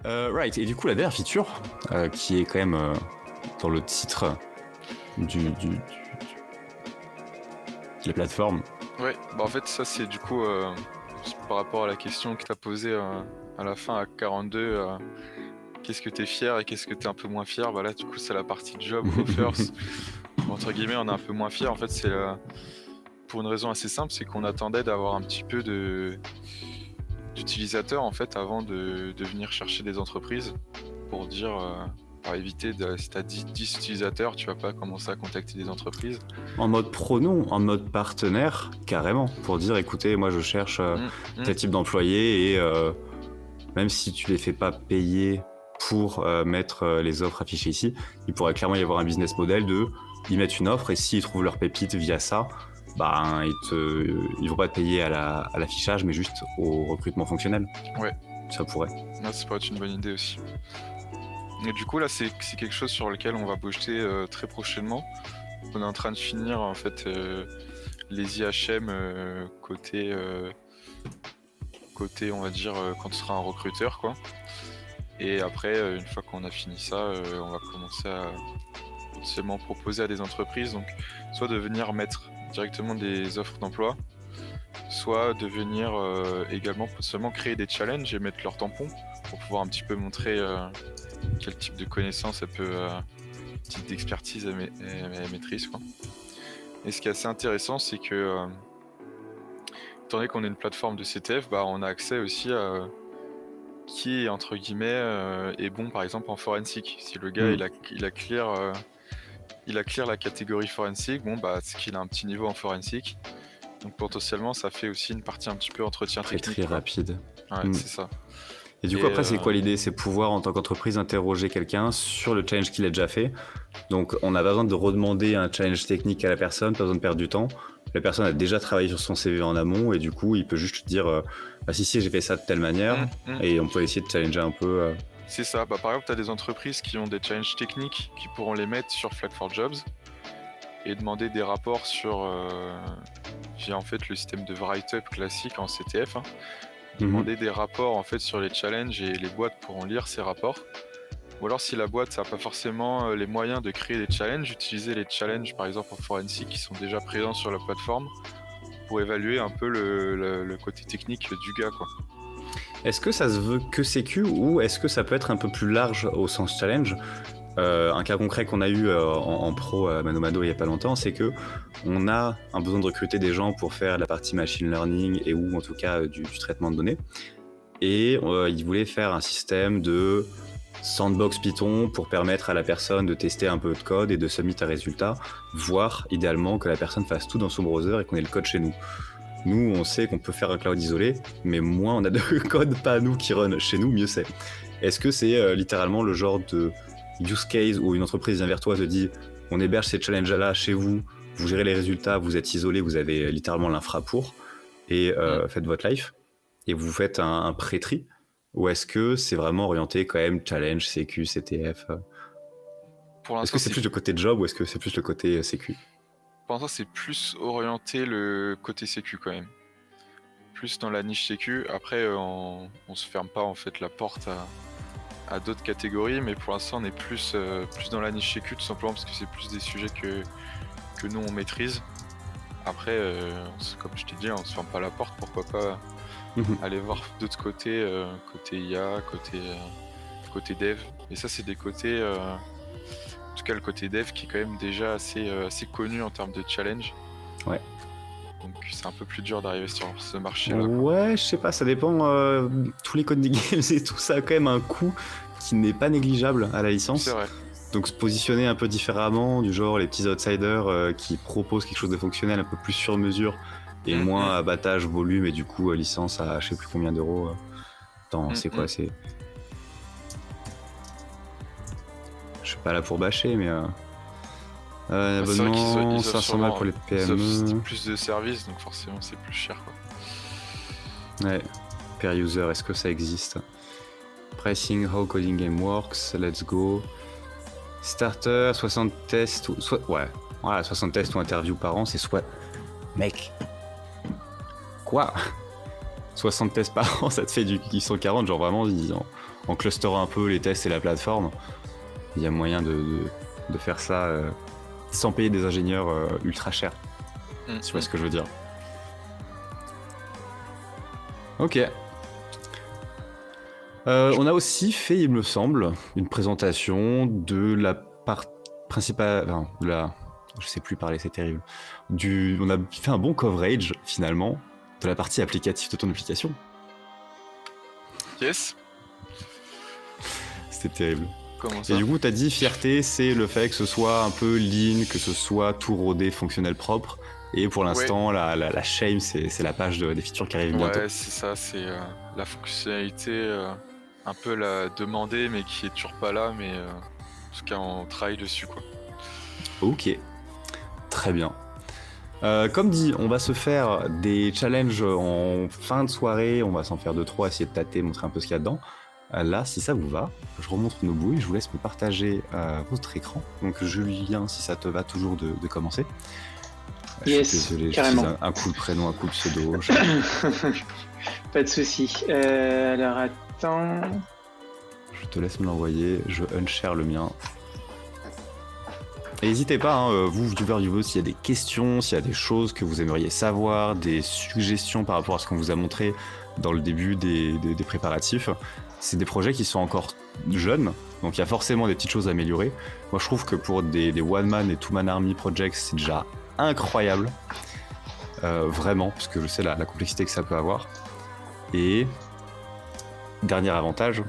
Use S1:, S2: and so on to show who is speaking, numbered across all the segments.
S1: Right, et du coup la dernière feature, qui est quand même dans le titre de la plateforme.
S2: Ouais, bah en fait ça c'est du coup par rapport à la question que t'as posée à la fin à 42, qu'est-ce que t'es fier et qu'est-ce que t'es un peu moins fier, bah là du coup c'est la partie job offers. Entre guillemets on est un peu moins fier, en fait c'est pour une raison assez simple, c'est qu'on attendait d'avoir un petit peu d'utilisateurs en fait avant de venir chercher des entreprises pour dire pour éviter si t'as 10 utilisateurs, tu vas pas commencer à contacter des entreprises.
S1: En mode pro, non, en mode partenaire, carrément, pour dire écoutez, moi je cherche tel type d'employé et même si tu les fais pas payer pour mettre les offres affichées ici, il pourrait clairement y avoir un business model de ils mettent une offre et s'ils trouvent leur pépite via ça, bah ils vont pas te payer à l'affichage mais juste au recrutement fonctionnel.
S2: Ouais.
S1: Ça pourrait.
S2: Non, ça pourrait être une bonne idée aussi. Et du coup là c'est quelque chose sur lequel on va bosser très prochainement. On est en train de finir en fait les IHM côté on va dire quand tu seras un recruteur quoi. Et après une fois qu'on a fini ça, on va commencer à potentiellement proposer à des entreprises, donc soit de venir mettre directement des offres d'emploi, soit de venir également potentiellement créer des challenges et mettre leur tampon pour pouvoir un petit peu montrer quel type de connaissances elle peut, type d'expertise elle maîtrise quoi. Et ce qui est assez intéressant, c'est que étant donné qu'on est une plateforme de CTF, bah on a accès aussi à qui entre guillemets est bon par exemple en forensique. Si le gars il a clear la catégorie forensique, bon bah c'est qu'il a un petit niveau en forensique. Donc potentiellement ça fait aussi une partie un petit peu entretien technique.
S1: Très rapide.
S2: Ouais, c'est ça.
S1: Et du coup, après, c'est quoi l'idée? C'est pouvoir, en tant qu'entreprise, interroger quelqu'un sur le challenge qu'il a déjà fait. Donc, on n'a pas besoin de redemander un challenge technique à la personne, pas besoin de perdre du temps. La personne a déjà travaillé sur son CV en amont et du coup, il peut juste dire ah si, j'ai fait ça de telle manière. Et on peut essayer de challenger un peu.
S2: C'est ça. Bah, par exemple, tu as des entreprises qui ont des challenges techniques qui pourront les mettre sur Flag4Jobs et demander des rapports sur via en fait le système de write-up classique en CTF. Demander des rapports en fait sur les challenges et les boîtes pourront lire ces rapports. Ou alors si la boîte n'a pas forcément les moyens de créer des challenges, utiliser les challenges par exemple en forensique qui sont déjà présents sur la plateforme pour évaluer un peu le côté technique du gars quoi.
S1: Est-ce que ça se veut que sécu ou est-ce que ça peut être un peu plus large au sens challenge? Un cas concret qu'on a eu en pro à Mano il y a pas longtemps, c'est que on a un besoin de recruter des gens pour faire la partie machine learning et ou en tout cas du traitement de données. Et ils voulaient faire un système de sandbox Python pour permettre à la personne de tester un peu de code et de submit un résultat, voire idéalement que la personne fasse tout dans son browser et qu'on ait le code chez nous. Nous, on sait qu'on peut faire un cloud isolé, mais moins on a de code pas à nous qui run chez nous, mieux c'est. Est-ce que c'est littéralement le genre de use case où une entreprise vient vers toi et te dit on héberge ces challenges-là chez vous, vous gérez les résultats, vous êtes isolé, vous avez littéralement l'infra pour, et faites votre life, et vous faites un pré-tri, ou est-ce que c'est vraiment orienté quand même challenge, sécu, CTF Est-ce que c'est plus le côté job ou est-ce que c'est plus le côté sécu?
S2: Pour l'instant, c'est plus orienté le côté sécu quand même. Plus dans la niche sécu. Après, on se ferme pas en fait la porte à d'autres catégories, mais pour l'instant, on est plus dans la niche sécu tout simplement parce que c'est plus des sujets que nous on maîtrise. Après, comme je t'ai dit, on se ferme pas la porte, pourquoi pas aller voir d'autres côtés, côté IA, côté dev. Et ça, c'est des côtés, en tout cas le côté dev qui est quand même déjà assez connu en termes de challenge.
S1: Ouais.
S2: Donc c'est un peu plus dur d'arriver sur ce marché-là.
S1: Ouais, je sais pas, ça dépend. Tous les codes des games et tout ça a quand même un coût qui n'est pas négligeable à la licence.
S2: C'est vrai.
S1: Donc se positionner un peu différemment, du genre les petits outsiders qui proposent quelque chose de fonctionnel un peu plus sur mesure et moins abattage, volume et du coup licence à je sais plus combien d'euros. Attends, c'est quoi, c'est... Je suis pas là pour bâcher, mais... un abonnement, 500 balles pour les PME.
S2: Ils plus de services, donc forcément c'est plus cher quoi.
S1: Ouais, per user, est-ce que ça existe? Pricing, how coding game works, let's go. Starter, 60 tests, ouais, 60 tests ou interviews par an, c'est soit... Mec. Quoi? 60 tests par an, ça te fait du 140, genre vraiment en clusterant un peu les tests et la plateforme, il y a moyen de faire ça sans payer des ingénieurs ultra chers. Tu vois ce que je veux dire. Ok. On a aussi fait, il me semble, une présentation de la part principale, enfin, je sais plus parler, c'est terrible. On a fait un bon coverage finalement de la partie applicative de ton application.
S2: Yes.
S1: C'était terrible.
S2: Comment ça?
S1: Et du coup, t'as dit fierté, c'est le fait que ce soit un peu lean, que ce soit tout rodé, fonctionnel, propre. Et pour l'instant, la shame, c'est la page des features qui arrive bientôt.
S2: Ouais, c'est ça, c'est la fonctionnalité un peu la demandée, mais qui est toujours pas là, mais en tout cas, on travaille dessus, quoi.
S1: Ok, très bien. Comme dit, on va se faire des challenges en fin de soirée, on va s'en faire 2-3, essayer de tâter, montrer un peu ce qu'il y a dedans. Là, si ça vous va, je remonte nos bouilles, je vous laisse me partager votre écran. Donc Julien, si ça te va toujours de commencer.
S3: Yes,
S1: je suis désolé,
S3: carrément.
S1: j'utilise un coup de prénom, un coup de pseudo.
S3: Pas de souci. Alors attends.
S1: Je te laisse me l'envoyer, je unshare le mien. Et n'hésitez pas, hein, vous, viewers, s'il y a des questions, s'il y a des choses que vous aimeriez savoir, des suggestions par rapport à ce qu'on vous a montré dans le début des préparatifs. C'est des projets qui sont encore jeunes, donc il y a forcément des petites choses à améliorer. Moi, je trouve que pour des one-man et two-man army projects, c'est déjà incroyable. Vraiment, parce que je sais la complexité que ça peut avoir. Et dernier avantage,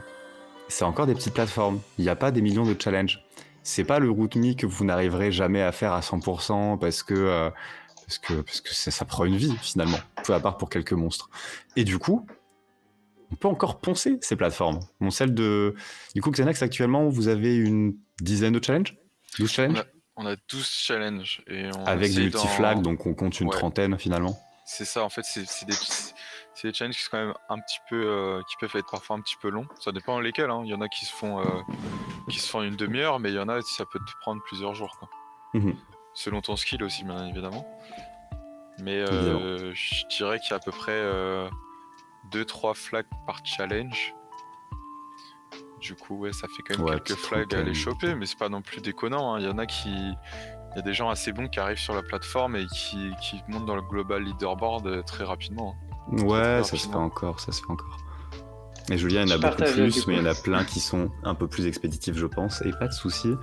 S1: c'est encore des petites plateformes. Il n'y a pas des millions de challenges. C'est pas le RootMe que vous n'arriverez jamais à faire à 100% parce que ça prend une vie finalement, peu à part pour quelques monstres. Et du coup, on peut encore poncer ces plateformes. Bon, du coup, Xanax, actuellement, vous avez une dizaine de challenges 12 challenges
S2: On a 12 challenges. Et on
S1: avec des
S2: essaye
S1: multiflags, donc on compte une trentaine finalement.
S2: C'est ça, en fait, c'est des challenges qui sont quand même un petit peu, qui peuvent être parfois un petit peu longs. Ça dépend lesquels, hein. Il y en a qui se font une demi-heure, mais il y en a, ça peut te prendre plusieurs jours, quoi. Selon ton skill aussi, bien évidemment. Mais je dirais qu'il y a à peu près 2-3 flags par challenge. Du coup, ouais, ça fait quand même quelques flags à aller choper, mais c'est pas non plus déconnant, hein. Il y en a il y a des gens assez bons qui arrivent sur la plateforme et qui montent dans le global leaderboard très rapidement.
S1: Hein. Ouais, ça se fait encore. Et Julien, il y en a beaucoup plus, mais il y en a plein qui sont un peu plus expéditifs, je pense, et pas de souci.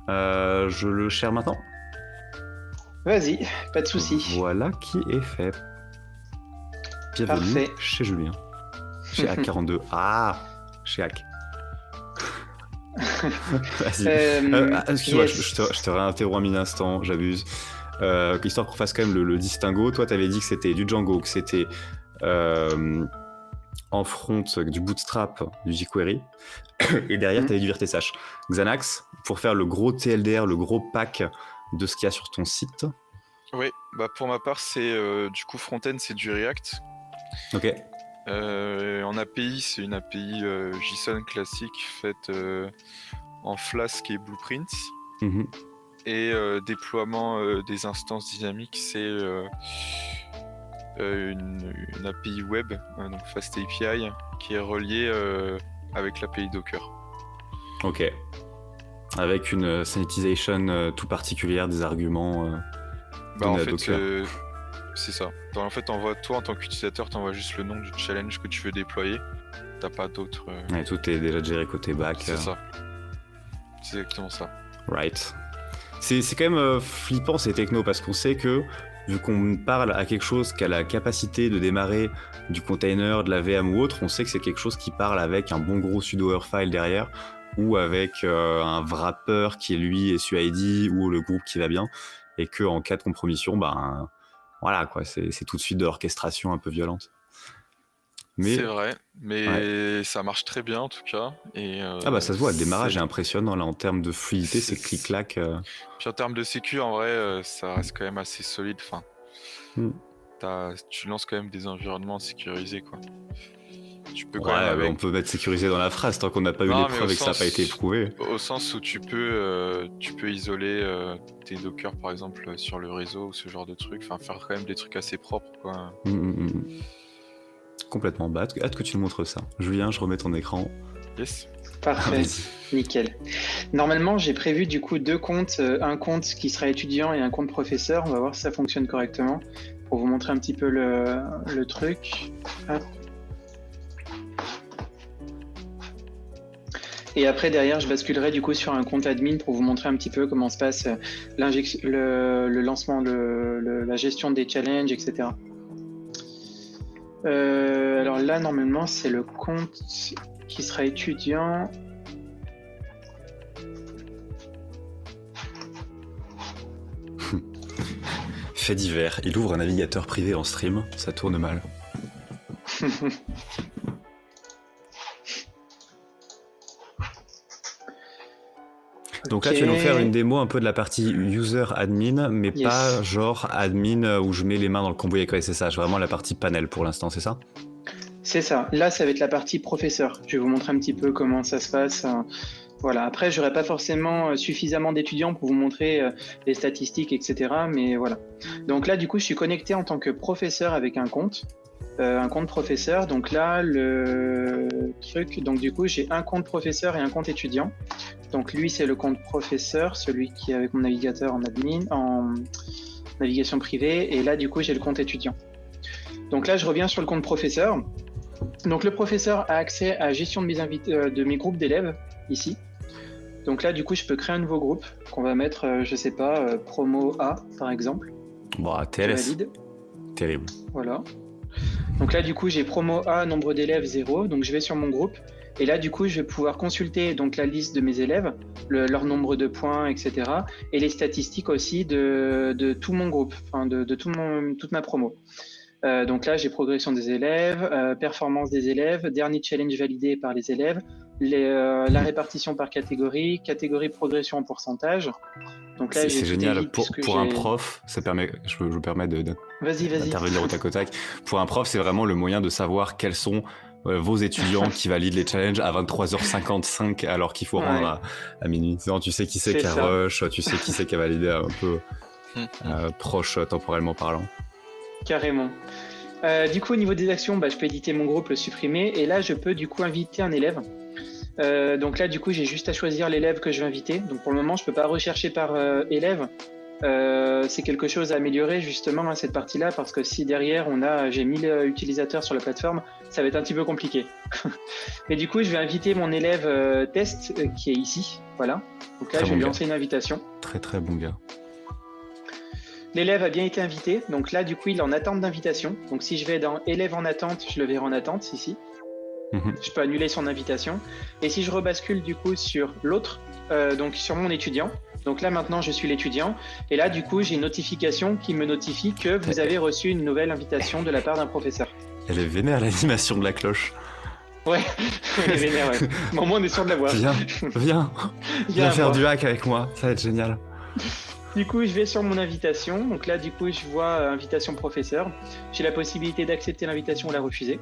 S1: Je le share maintenant.
S3: Vas-y, pas de souci.
S1: Voilà qui est fait. Bienvenue
S3: Parfait.
S1: Chez Julien. Chez Hack42. Chez Hack. Vas-y. Excuse-moi, je te réinterromps un instant, j'abuse. Histoire qu'on fasse quand même le distinguo. Toi, t'avais dit que c'était du Django, que c'était en front du Bootstrap, du jQuery. Et derrière, t'avais du VirtSH. Xanax, pour faire le gros TLDR, le gros pack de ce qu'il y a sur ton site.
S2: Oui, bah pour ma part, c'est du coup front-end, c'est du React.
S1: Ok.
S2: En API, c'est une API JSON classique faite en Flask et Blueprints. Et déploiement des instances dynamiques, c'est une API web, donc Fast API, qui est reliée avec l'API Docker.
S1: Ok. Avec une sanitization tout particulière des arguments
S2: en fait,
S1: Docker.
S2: C'est ça. En fait, toi en tant qu'utilisateur, t'envoies juste le nom du challenge que tu veux déployer. T'as pas d'autres.
S1: Et tout est déjà géré côté back.
S2: C'est ça. C'est exactement ça.
S1: Right. C'est quand même flippant ces technos parce qu'on sait que vu qu'on parle à quelque chose qui a la capacité de démarrer du container, de la VM ou autre, on sait que c'est quelque chose qui parle avec un bon gros sudo file derrière ou avec un wrapper qui lui est SUID ou le groupe qui va bien et que en cas de compromission, ben voilà quoi, c'est tout de suite de l'orchestration un peu violente.
S2: Mais, c'est vrai, mais ça marche très bien en tout cas. Et
S1: ça se voit, le démarrage est impressionnant là en termes de fluidité, c'est clic-clac.
S2: Puis en termes de sécu, en vrai, ça reste quand même assez solide. Enfin, tu lances quand même des environnements sécurisés, quoi. Tu peux quand même
S1: on peut mettre sécurisé dans la phrase tant qu'on n'a pas eu les preuves et que ça n'a pas été éprouvé.
S2: Au sens où tu peux isoler tes Docker par exemple sur le réseau ou ce genre de trucs. Enfin, faire quand même des trucs assez propres, quoi.
S1: complètement. Bah, hâte que tu nous montres ça. Julien, je remets ton écran.
S2: Yes.
S3: Parfait,
S1: Vas-y.
S3: nickel. Normalement, j'ai prévu du coup 2 comptes, un compte qui sera étudiant et un compte professeur. On va voir si ça fonctionne correctement pour vous montrer un petit peu le truc. Hop. Et après, derrière, je basculerai du coup sur un compte admin pour vous montrer un petit peu comment se passe le lancement, la gestion des challenges, etc. Alors là, normalement, c'est le compte qui sera étudiant.
S1: Fait divers, il ouvre un navigateur privé en stream, ça tourne mal. Donc là, tu vas nous faire une démo un peu de la partie user admin, mais
S3: Yes.
S1: pas genre admin où je mets les mains dans le cambouis avec SSH, vraiment la partie panel pour l'instant, c'est ça?
S3: C'est ça. Là, ça va être la partie professeur. Je vais vous montrer un petit peu comment ça se passe. Voilà. Après, j'aurai pas forcément suffisamment d'étudiants pour vous montrer les statistiques, etc. Mais voilà. Donc là, du coup, je suis connecté en tant que professeur avec un compte professeur. Donc là, le truc. Donc du coup, j'ai un compte professeur et un compte étudiant. Donc lui, c'est le compte professeur, celui qui est avec mon navigateur en admin, en navigation privée. Et là, du coup, j'ai le compte étudiant. Donc là, je reviens sur le compte professeur. Donc le professeur a accès à la gestion de mes groupes d'élèves ici. Donc là, du coup, je peux créer un nouveau groupe qu'on va mettre, je sais pas, promo A par exemple.
S1: Bon,
S3: Je
S1: TLS,
S3: valide.
S1: terrible.
S3: Voilà. Donc là, du coup, j'ai promo A, nombre d'élèves 0. Donc je vais sur mon groupe. Et là, du coup, je vais pouvoir consulter donc la liste de mes élèves, leur nombre de points, etc. Et les statistiques aussi de tout mon groupe, enfin de toute ma promo. Donc là, j'ai progression des élèves, performance des élèves, dernier challenge validé par les élèves, la répartition par catégorie progression en pourcentage. Donc là,
S1: C'est
S3: j'ai tout
S1: génial.
S3: évité puisque
S1: Pour un
S3: j'ai-
S1: prof, ça permet, je me permets
S3: Vas-y.
S1: d'intervenir au tac au tac. Pour un prof, c'est vraiment le moyen de savoir quels sont vos étudiants qui valident les challenges à 23h55 alors qu'il faut rendre à minuit. Non, tu sais qui c'est qui a rush, tu sais qui c'est qui a validé un peu proche temporellement parlant.
S3: Carrément. Du coup, au niveau des actions, je peux éditer mon groupe, le supprimer, et là, je peux du coup inviter un élève. Donc là, du coup, j'ai juste à choisir l'élève que je veux inviter. Donc pour le moment, je peux pas rechercher par élève. C'est quelque chose à améliorer justement à cette partie-là, parce que si derrière j'ai 1000 utilisateurs sur la plateforme, ça va être un petit peu compliqué. Mais du coup, je vais inviter mon élève test qui est ici. Voilà. Donc là,
S1: Très
S3: je vais
S1: bon
S3: lui
S1: gars.
S3: lancer une invitation.
S1: Très très bon gars.
S3: L'élève a bien été invité, donc là du coup il est en attente d'invitation. Donc si je vais dans élève en attente, je le verrai en attente ici. Je peux annuler son invitation. Et si je rebascule du coup sur l'autre, donc sur mon étudiant, donc là maintenant je suis l'étudiant, et là du coup j'ai une notification qui me notifie que vous avez reçu une nouvelle invitation de la part d'un professeur.
S1: Elle est vénère l'animation de la cloche.
S3: Ouais, elle est vénère, ouais. Bon, au moins on est sûr de la voir.
S1: Viens faire du hack avec moi, ça va être génial.
S3: Du coup, je vais sur mon invitation. Donc là, du coup, je vois invitation professeur. J'ai la possibilité d'accepter l'invitation ou la refuser.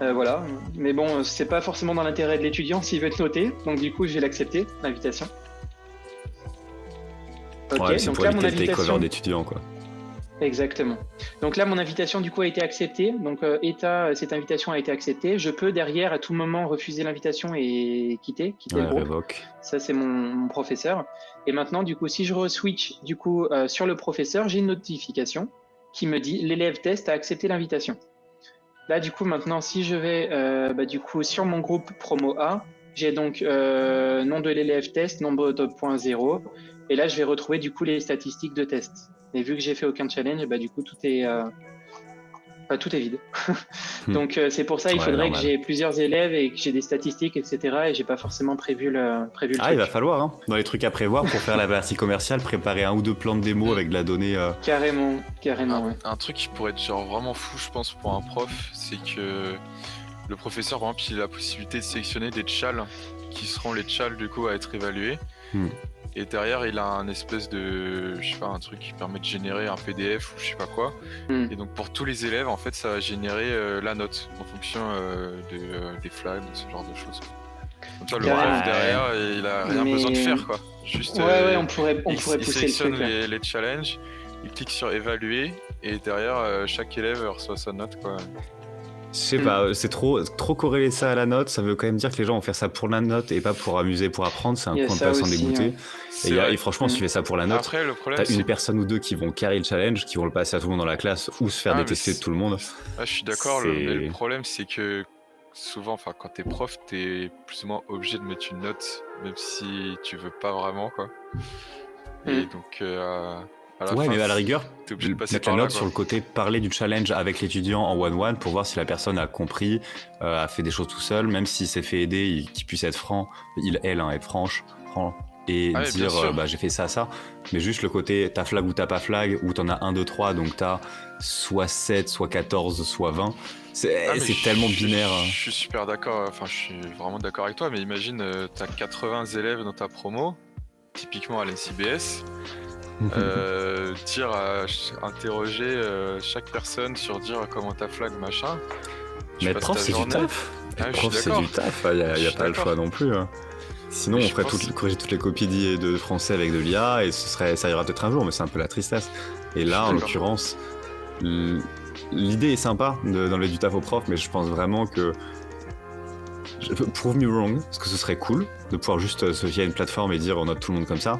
S3: Voilà. Mais bon, c'est pas forcément dans l'intérêt de l'étudiant s'il veut être noté. Donc du coup, je vais l'accepter, l'invitation. Ok,
S1: Ouais, c'est
S3: donc
S1: pour
S3: là,
S1: éviter
S3: mon
S1: le
S3: invitation.
S1: takeover d'étudiants, quoi.
S3: Exactement. Donc là, mon invitation, du coup, a été acceptée. Donc, cette invitation a été acceptée. Je peux, derrière, à tout moment, refuser l'invitation et quitter le groupe.
S1: Révoque.
S3: Ça, c'est mon professeur. Et maintenant, du coup, si je re-switch sur le professeur, j'ai une notification qui me dit l'élève test a accepté l'invitation. Là, du coup, maintenant, si je vais du coup sur mon groupe promo A, j'ai donc nom de l'élève test, nombre de points 0. Et là, je vais retrouver du coup les statistiques de test. Et vu que j'ai fait aucun challenge, du coup, tout est vide. Donc c'est pour ça il faudrait
S1: normal.
S3: que j'ai plusieurs élèves et que j'ai des statistiques, etc. Et j'ai pas forcément prévu le truc.
S1: Il va falloir, hein, dans les trucs à prévoir pour faire la partie commerciale, préparer 1 ou 2 plans de démo avec de la donnée.
S3: Carrément, ouais.
S2: Un truc qui pourrait être genre vraiment fou, je pense, pour un prof, c'est que le professeur, par exemple, il a la possibilité de sélectionner des tchals qui seront les tchals du coup à être évalués. Et derrière, il a un espèce de, je sais pas, un truc qui permet de générer un PDF ou je sais pas quoi. Et donc pour tous les élèves, en fait, ça va générer la note en fonction des flags, ce genre de choses. Comme ça, le prof derrière, il a rien besoin de faire, quoi. Juste,
S3: on pourrait
S2: il
S3: pousser le
S2: sélectionne
S3: truc.
S2: les challenges, il clique sur évaluer et derrière, chaque élève reçoit sa note, quoi.
S1: Je sais pas, c'est trop corrélé ça à la note, ça veut quand même dire que les gens vont faire ça pour la note et pas pour amuser, pour apprendre, c'est un
S3: Il y a
S1: coup un
S3: ça
S1: peu à s'en
S3: aussi,
S1: dégoûter.
S3: ouais.
S2: C'est
S1: Et,
S2: vrai.
S1: et franchement, si tu fais ça pour la note,
S2: Après, le problème,
S1: t'as
S2: c'est
S1: une personne ou deux qui vont carry le challenge, qui vont le passer à tout le monde dans la classe ou se faire
S2: Ah, mais
S1: détester de
S2: c'est-
S1: tout le monde.
S2: Ah, je suis d'accord,
S1: C'est-
S2: mais le problème c'est que souvent, enfin, quand t'es prof, t'es plus ou moins obligé de mettre une note, même si tu veux pas vraiment, quoi. Et donc, à la
S1: Ouais,
S2: fin,
S1: mais à la rigueur,
S2: t'es obligé de passer
S1: mettre la
S2: par là,
S1: note sur
S2: quoi.
S1: le côté parler du challenge avec l'étudiant en one-one pour voir si la personne a compris, a fait des choses tout seul, même s'il s'est fait aider, qu'il puisse être franc, elle, être franc, et
S2: Ah, mais bien
S1: dire
S2: sûr.
S1: j'ai fait ça. Mais juste le côté t'as flag ou t'as pas flag, ou t'en as 1, 2, 3, donc t'as soit 7, soit 14, soit 20.
S2: Ah, mais
S1: C'est tellement binaire.
S2: Je suis super d'accord, enfin, je suis vraiment d'accord avec toi, mais imagine, t'as 80 élèves dans ta promo, typiquement à l'NCBS. Interroger chaque personne sur dire comment ta flag machin.
S1: Mais être prof, c'est du taf.
S2: Ah,
S1: Être
S2: je
S1: prof,
S2: suis
S1: c'est
S2: d'accord.
S1: du taf, il n'y
S2: Je
S1: a
S2: suis
S1: pas le
S2: d'accord.
S1: choix non plus. Sinon,
S2: Mais
S1: on
S2: je
S1: ferait
S2: pense-
S1: corriger toutes les copies de français avec de l'IA et ça ira peut-être un jour, mais c'est un peu la tristesse. Et là,
S2: Je suis
S1: en
S2: d'accord.
S1: l'occurrence, l'idée est sympa d'enlever du taf aux profs, mais je pense vraiment que. Prove me wrong, parce que ce serait cool de pouvoir juste se fier à une plateforme et dire on note tout le monde comme ça.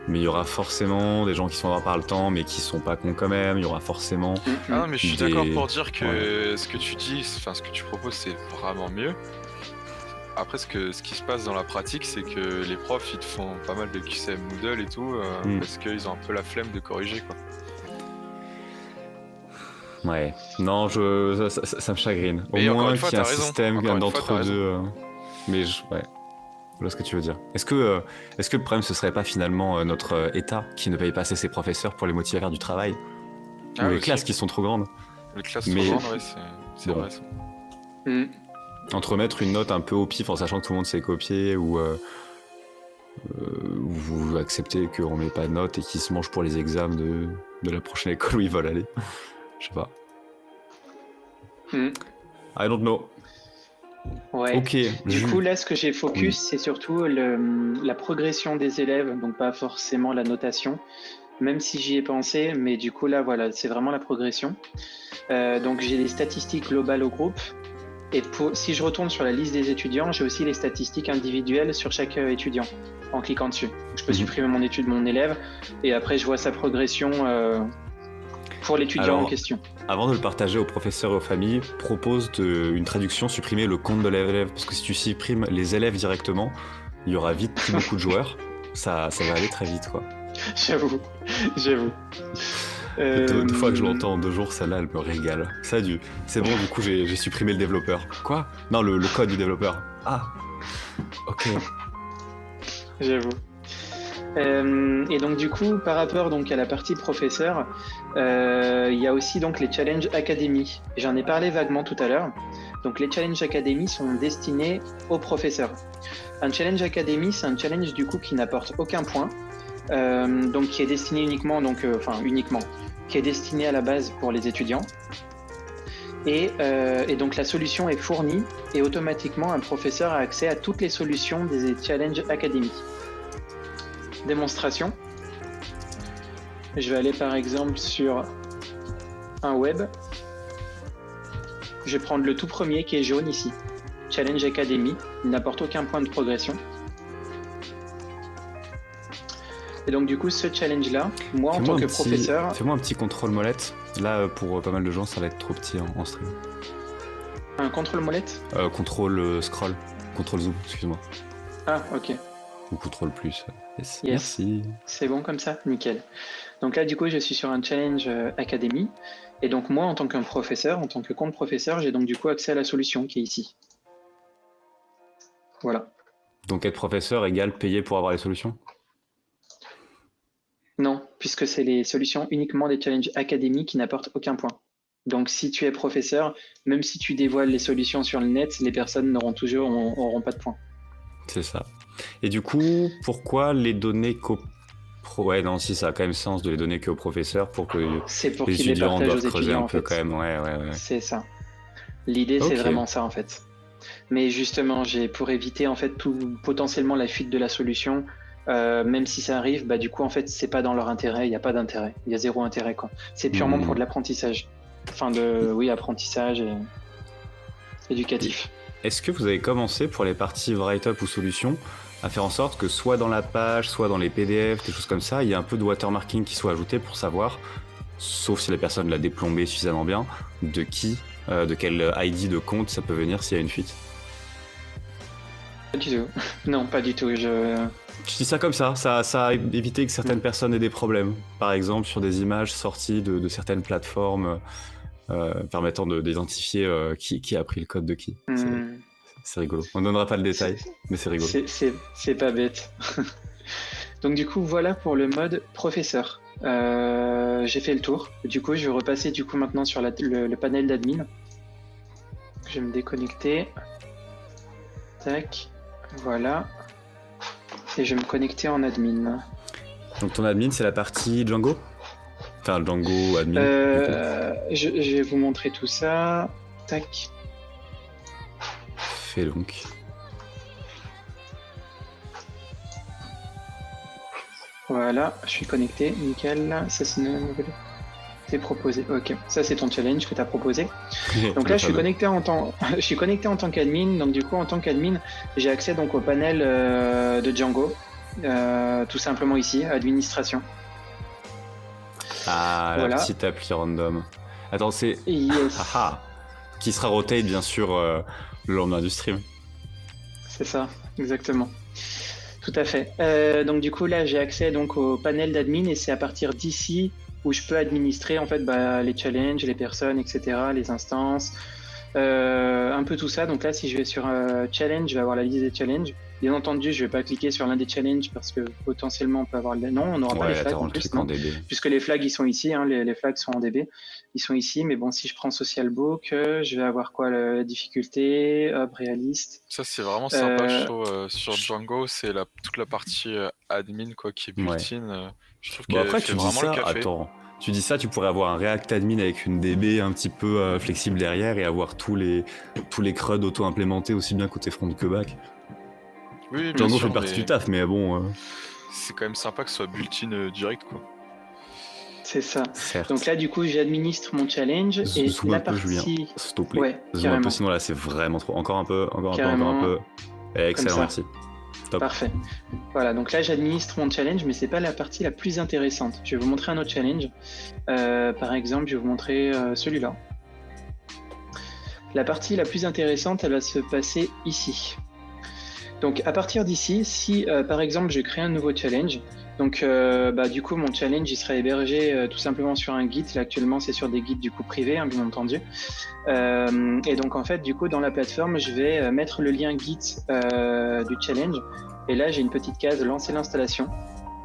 S1: Mais il y aura forcément des gens qui sont avoir par le temps, mais qui sont pas cons quand même. Il y aura forcément.
S2: Ah non, mais je suis
S1: Des-
S2: d'accord pour dire que ce que tu dis, enfin ce que tu proposes, c'est vraiment mieux. Après, ce qui se passe dans la pratique, c'est que les profs, ils te font pas mal de QCM Moodle et tout, parce qu'ils ont un peu la flemme de corriger, quoi.
S1: Ouais, non, ça me chagrine. Au
S2: Mais encore
S1: moins
S2: une fois,
S1: qu'il y ait un
S2: t'as raison.
S1: système
S2: Encore une fois,
S1: d'entre
S2: t'as raison.
S1: deux. Mais ouais, voilà ce que tu veux dire. Est-ce que le problème ce serait pas finalement notre État qui ne paye pas assez ses professeurs pour les motiver à faire du travail,
S2: Ah,
S1: ou les
S2: aussi.
S1: classes qui sont trop grandes?
S2: Les classes
S1: Mais-
S2: trop grandes, ouais, c'est
S1: Bon.
S2: vrai. Ça.
S1: Entre mettre une note un peu au pif en sachant que tout le monde sait copier, ou vous acceptez qu'on met pas de notes et qu'ils se mangent pour les examens de la prochaine école où ils veulent aller. Je sais pas. I don't know.
S3: Ouais.
S1: Ok.
S3: Du coup, là, ce que j'ai focus, c'est surtout la progression des élèves, donc pas forcément la notation, même si j'y ai pensé, mais du coup, là, voilà, c'est vraiment la progression. Donc, j'ai les statistiques globales au groupe, et si je retourne sur la liste des étudiants, j'ai aussi les statistiques individuelles sur chaque étudiant, en cliquant dessus. Je peux supprimer mon élève, et après, je vois sa progression pour l'étudiant en question.
S1: Avant de le partager aux professeurs et aux familles, propose une traduction, supprimer le compte de l'élève, parce que si tu supprimes les élèves directement, il y aura vite plus beaucoup de joueurs. Ça va aller très vite, quoi.
S3: J'avoue.
S1: Deux fois que je l'entends en 2 jours, celle-là, elle me régale. C'est bon, du coup, j'ai supprimé le développeur. Quoi? Non, le code du développeur. Ah, ok.
S3: J'avoue. Et donc du coup, par rapport donc à la partie professeur, il y a aussi donc les challenges académie. J'en ai parlé vaguement tout à l'heure. Donc les challenges académie sont destinés aux professeurs. Un challenge académie, c'est un challenge du coup qui n'apporte aucun point, donc qui est destiné uniquement, qui est destiné à la base pour les étudiants. Et donc la solution est fournie et automatiquement un professeur a accès à toutes les solutions des challenges académiques. Démonstration. Je vais aller par exemple sur un web. Je vais prendre le tout premier qui est jaune ici. Challenge Academy. Il n'apporte aucun point de progression. Et donc du coup ce challenge là, moi en tant que professeur...
S1: Fais-moi un petit contrôle molette. Là pour pas mal de gens ça va être trop petit en stream.
S3: Un contrôle molette
S1: Contrôle scroll. Contrôle zoom, excuse-moi.
S3: Ah ok.
S1: Ou contrôle plus. Yes.
S3: Merci. C'est bon comme ça, nickel. Donc là, du coup, je suis sur un challenge académie. Et donc moi, en tant qu'un professeur, en tant que compte professeur, j'ai donc du coup accès à la solution qui est ici. Voilà.
S1: Donc être professeur égale payer pour avoir les solutions?
S3: Non, puisque c'est les solutions uniquement des challenges académiques qui n'apportent aucun point. Donc si tu es professeur, même si tu dévoiles les solutions sur le net, les personnes n'auront pas de points.
S1: C'est ça. Et du coup, pourquoi les donner qu'aux... Ouais, non, si, ça a quand même sens de les donner qu'aux professeurs pour que les étudiants doivent creuser un peu quand même. Ouais.
S3: C'est ça. L'idée, c'est vraiment ça en fait. Mais justement, pour éviter en fait potentiellement la fuite de la solution, même si ça arrive, bah du coup en fait c'est pas dans leur intérêt, il n'y a pas d'intérêt, il y a zéro intérêt quoi. C'est purement pour de l'apprentissage. Apprentissage. éducatif.
S1: Est-ce que vous avez commencé pour les parties write-up ou solutions à faire en sorte que soit dans la page, soit dans les PDF, des choses comme ça, il y a un peu de watermarking qui soit ajouté pour savoir, sauf si la personne l'a déplombé suffisamment bien, de quel ID de compte ça peut venir s'il y a une fuite?
S3: Pas du tout. Non, pas du tout.
S1: Je dis ça comme ça a évité que certaines personnes aient des problèmes. Par exemple, sur des images sorties de certaines plateformes permettant d'identifier qui a pris le code de qui. C'est rigolo. On ne donnera pas le détail, mais c'est rigolo.
S3: C'est pas bête. Donc du coup, voilà pour le mode professeur. J'ai fait le tour. Du coup, je vais repasser maintenant sur le panel d'admin. Je vais me déconnecter. Tac. Voilà. Et je vais me connecter en admin.
S1: Donc ton admin, c'est la partie Django? Enfin, Django, admin.
S3: Je vais vous montrer tout ça. Tac.
S1: Fais donc.
S3: Voilà, je suis connecté, nickel. Ça, c'est proposé. Ok, ça c'est ton challenge que tu as proposé. Donc là, je suis connecté en tant qu'admin. Donc du coup, en tant qu'admin, j'ai accès donc au panel de Django, tout simplement ici, administration.
S1: Ah,
S3: voilà.
S1: La petite appli random. Attends, c'est
S3: yes.
S1: Qui sera rotate bien sûr le lendemain du stream.
S3: C'est ça, exactement. Tout à fait. Donc du coup là, j'ai accès donc au panel d'admin et c'est à partir d'ici où je peux administrer en fait les challenges, les personnes, etc., les instances, un peu tout ça. Donc là, si je vais sur challenge, je vais avoir la liste des challenges. Bien entendu, je vais pas cliquer sur l'un des challenges parce que potentiellement on peut avoir non, on n'aura pas les flags en plus, non, puisque les flags ils sont ici, hein, les flags sont en DB, ils sont ici. Mais bon, si je prends Social Book, je vais avoir quoi, la difficulté, hop, réaliste.
S2: Ça c'est vraiment sympa, je trouve, sur Django, c'est toute la partie admin quoi qui est built-in.
S1: Ouais.
S2: Je trouve
S1: bon, après,
S2: fait vraiment le café.
S1: Attends. Tu dis ça, tu pourrais avoir un React admin avec une DB un petit peu flexible derrière et avoir tous les CRUD auto-implémentés aussi bien côté front que back.
S2: Oui,
S1: Django fait partie du taf, mais bon.
S2: C'est quand même sympa que ce soit built-in direct, quoi.
S3: C'est ça.
S1: Certes.
S3: Donc là, du coup, j'administre mon challenge et
S1: zoom
S3: la
S1: un peu,
S3: partie.
S1: Julien, s'il te plaît.
S3: Ouais,
S1: zoom un peu, sinon là, c'est vraiment trop. Encore un peu. Excellent, merci. Top.
S3: Parfait. Voilà, donc là j'administre mon challenge, mais c'est pas la partie la plus intéressante. Je vais vous montrer un autre challenge. Par exemple, je vais vous montrer celui-là. La partie la plus intéressante, elle va se passer ici. Donc à partir d'ici, si par exemple je crée un nouveau challenge, donc du coup mon challenge il sera hébergé tout simplement sur un Git. Là actuellement c'est sur des Gits du coup privés, hein, bien entendu. Et donc en fait du coup dans la plateforme je vais mettre le lien Git du challenge. Et là j'ai une petite case lancer l'installation.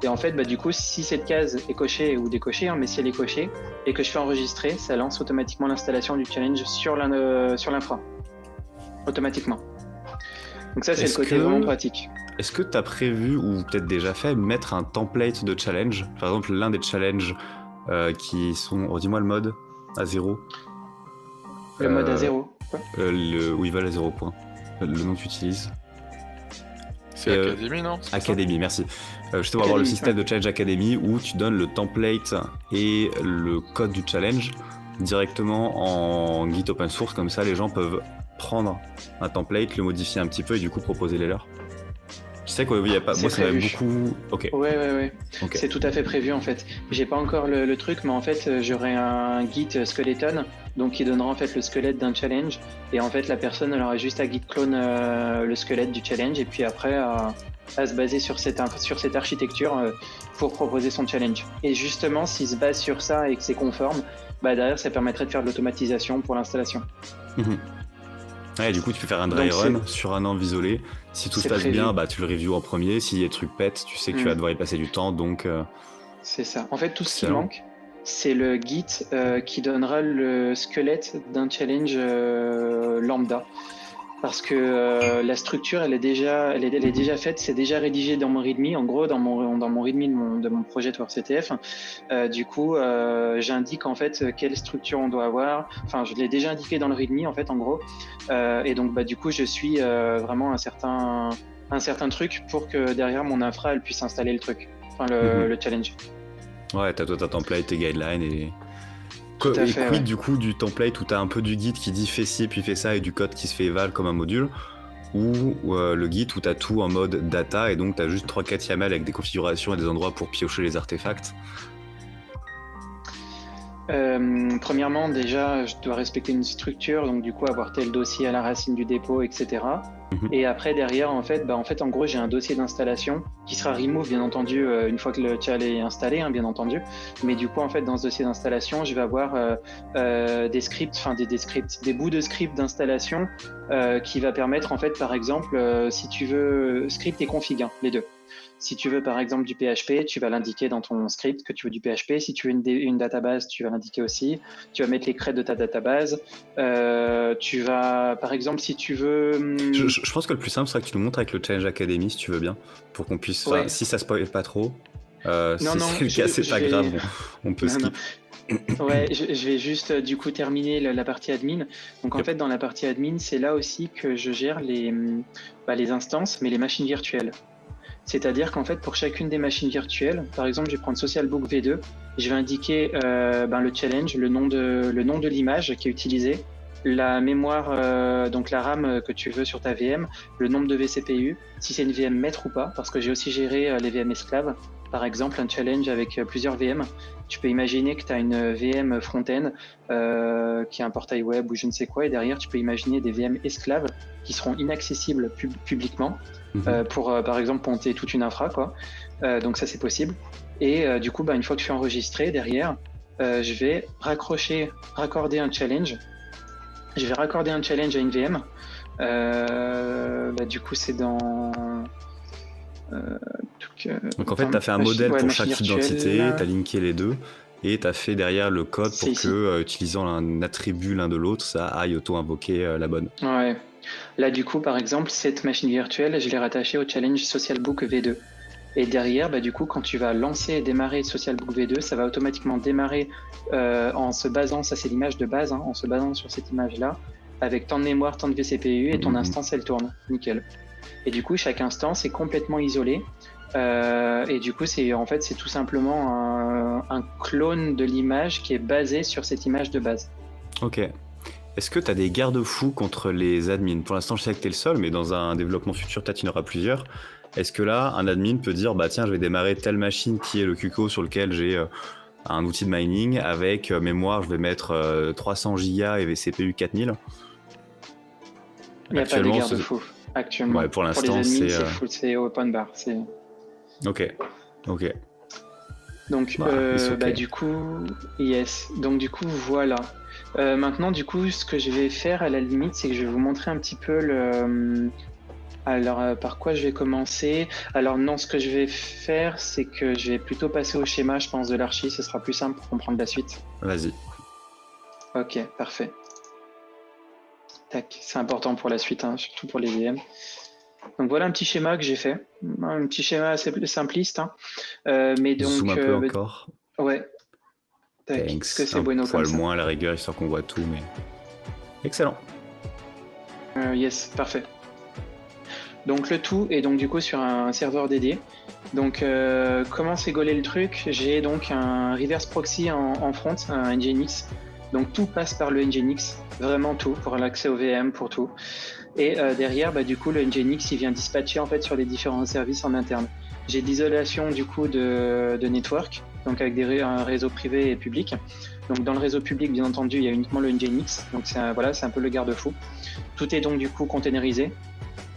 S3: Et en fait du coup si cette case est cochée ou décochée, hein, mais si elle est cochée et que je fais enregistrer, ça lance automatiquement l'installation du challenge sur l'infra. Automatiquement. Donc ça c'est le côté vraiment pratique.
S1: Est-ce que tu as prévu, ou peut-être déjà fait, mettre un template de challenge? Par exemple, l'un des challenges qui sont... Oh, dis-moi le mode à 0.
S3: Le mode à 0 quoi
S2: où
S1: ils veulent à 0 points. Le nom que tu utilises.
S2: C'est Academy, non?
S1: Academy, merci. Justement, avoir le système de Challenge Academy où tu donnes le template et le code du challenge directement en Git open source. Comme ça, les gens peuvent prendre un template, le modifier un petit peu et du coup proposer les leurs. Je sais qu'il y a pas. Moi, ça va beaucoup. Ok.
S3: Ouais.
S1: Okay.
S3: C'est tout à fait prévu en fait. J'ai pas encore le truc, mais en fait, j'aurai un Git skeleton, donc qui donnera en fait le squelette d'un challenge. Et en fait, la personne elle aura juste à Git clone le squelette du challenge et puis après à se baser sur cette architecture pour proposer son challenge. Et justement, s'il se base sur ça et que c'est conforme, derrière, ça permettrait de faire de l'automatisation pour l'installation.
S1: Ouais, du coup, tu peux faire un dry run sur un env isolé. Si tout se passe bien, tu le reviews en premier. Si les trucs pètent, tu sais que tu vas devoir y passer du temps. Donc,
S3: c'est ça. En fait, tout ce qui manque, c'est le Git qui donnera le squelette d'un challenge lambda. Parce que la structure, elle est déjà faite, c'est déjà rédigé dans mon README. En gros, dans mon README de mon projet TowerCTF, du coup, j'indique en fait quelle structure on doit avoir. Enfin, je l'ai déjà indiqué dans le README en fait, en gros. Et donc, du coup, je suis vraiment un certain truc pour que derrière mon infra, elle puisse installer le truc, enfin le challenge.
S1: Ouais, t'as ta template, tes guidelines et
S3: Tout à
S1: Et
S3: fait,
S1: quid
S3: ouais.
S1: du coup du template où tu as un peu du guide qui dit fais ci puis fais ça et du code qui se fait eval comme un module, ou le guide où tu as tout en mode data et donc tu as juste 3-4 YAML avec des configurations et des endroits pour piocher les artefacts.
S3: Premièrement, déjà, je dois respecter une structure, donc du coup avoir tel dossier à la racine du dépôt, etc.
S1: Mhm.
S3: Et après, derrière, en fait, en gros, j'ai un dossier d'installation qui sera remove, bien entendu, une fois que le tchal est installé, hein, bien entendu. Mais du coup, en fait, dans ce dossier d'installation, je vais avoir des scripts, enfin des scripts, des bouts de script d'installation qui va permettre, en fait, par exemple, si tu veux script et config, hein, les deux. Si tu veux par exemple du PHP, tu vas l'indiquer dans ton script que tu veux du PHP. Si tu veux une database, tu vas l'indiquer aussi. Tu vas mettre les crêtes de ta database. Tu vas, par exemple, si tu veux.
S1: Je pense que le plus simple serait que tu nous montres avec le Challenge Academy si tu veux bien, pour qu'on puisse,
S3: Ouais.
S1: si ça spoil pas trop,
S3: Non,
S1: si
S3: non,
S1: c'est le cas, c'est pas grave, on peut
S3: Non, non.
S1: skip.
S3: Ouais, je vais juste du coup terminer la partie admin. Donc en
S1: Yep.
S3: fait, dans la partie admin, c'est là aussi que je gère les instances, mais les machines virtuelles. C'est-à-dire qu'en fait, pour chacune des machines virtuelles, par exemple, je vais prendre SocialBook V2, je vais indiquer le challenge, le nom de l'image qui est utilisée, la mémoire, donc la RAM que tu veux sur ta VM, le nombre de vCPU, si c'est une VM maître ou pas, parce que j'ai aussi géré les VM esclaves. Par exemple, un challenge avec plusieurs VM. Tu peux imaginer que tu as une VM front-end qui est un portail web ou je ne sais quoi, et derrière, tu peux imaginer des VM esclaves qui seront inaccessibles publiquement. Pour par exemple monter toute une infra, quoi. Donc ça c'est possible. Et du coup, une fois que je suis enregistré, derrière, je vais raccorder un challenge. Je vais raccorder un challenge à une VM. Du coup, c'est dans.
S1: Donc en fait, tu as fait un modèle pour chaque identité, tu as linké les deux, et tu as fait derrière le code pour que, utilisant un attribut l'un de l'autre, ça aille auto-invoquer la bonne.
S3: Ouais. Là, du coup, par exemple, cette machine virtuelle, je l'ai rattachée au challenge SocialBook V2. Et derrière, du coup, quand tu vas lancer et démarrer SocialBook V2, ça va automatiquement démarrer en se basant, ça c'est l'image de base, hein, en se basant sur cette image-là, avec tant de mémoire, tant de vCPU, et ton instance, elle tourne. Nickel. Et du coup, chaque instance est complètement isolée. Et du coup, c'est tout simplement un clone de l'image qui est basé sur cette image de base.
S1: Ok. Est-ce que tu as des garde-fous contre les admins? Pour l'instant, je sais que tu es le seul, mais dans un développement futur, peut-être il y en aura plusieurs. Est-ce que là, un admin peut dire, tiens, je vais démarrer telle machine qui est le QCO sur lequel j'ai un outil de mining, avec mémoire, je vais mettre 300 Go et vCPU 4000?
S3: Il n'y a pas de garde-fous actuellement.
S1: Ouais, pour l'instant,
S3: c'est open bar.
S1: Ok.
S3: Donc,
S1: okay.
S3: Du coup, yes. Donc, du coup, voilà. Maintenant, du coup, ce que je vais faire à la limite, c'est que je vais vous montrer un petit peu Alors, par quoi je vais commencer? Alors, non, ce que je vais faire, c'est que je vais plutôt passer au schéma, je pense, de l'archi. Ce sera plus simple pour comprendre la suite.
S1: Vas-y.
S3: Ok, parfait. Tac, c'est important pour la suite, hein, surtout pour les VM. Donc voilà un petit schéma que j'ai fait, un petit schéma assez simpliste, hein. Mais donc
S1: zoom un peu encore.
S3: Ouais. Tac. Est-ce que c'est bueno comme ça?
S1: Moins à la rigueur, histoire qu'on voit tout, mais excellent.
S3: Yes, parfait. Donc le tout est donc du coup sur un serveur dédié. Donc comment c'est gaulé le truc? J'ai donc un reverse proxy en front, un Nginx. Donc tout passe par le Nginx, vraiment tout, pour l'accès au VM, pour tout. Et derrière, du coup, le Nginx, il vient dispatcher en fait sur les différents services en interne. J'ai de l'isolation du coup de network, donc avec un réseau privé et public. Donc dans le réseau public, bien entendu, il y a uniquement le Nginx, donc c'est un peu le garde-fou. Tout est donc du coup containerisé,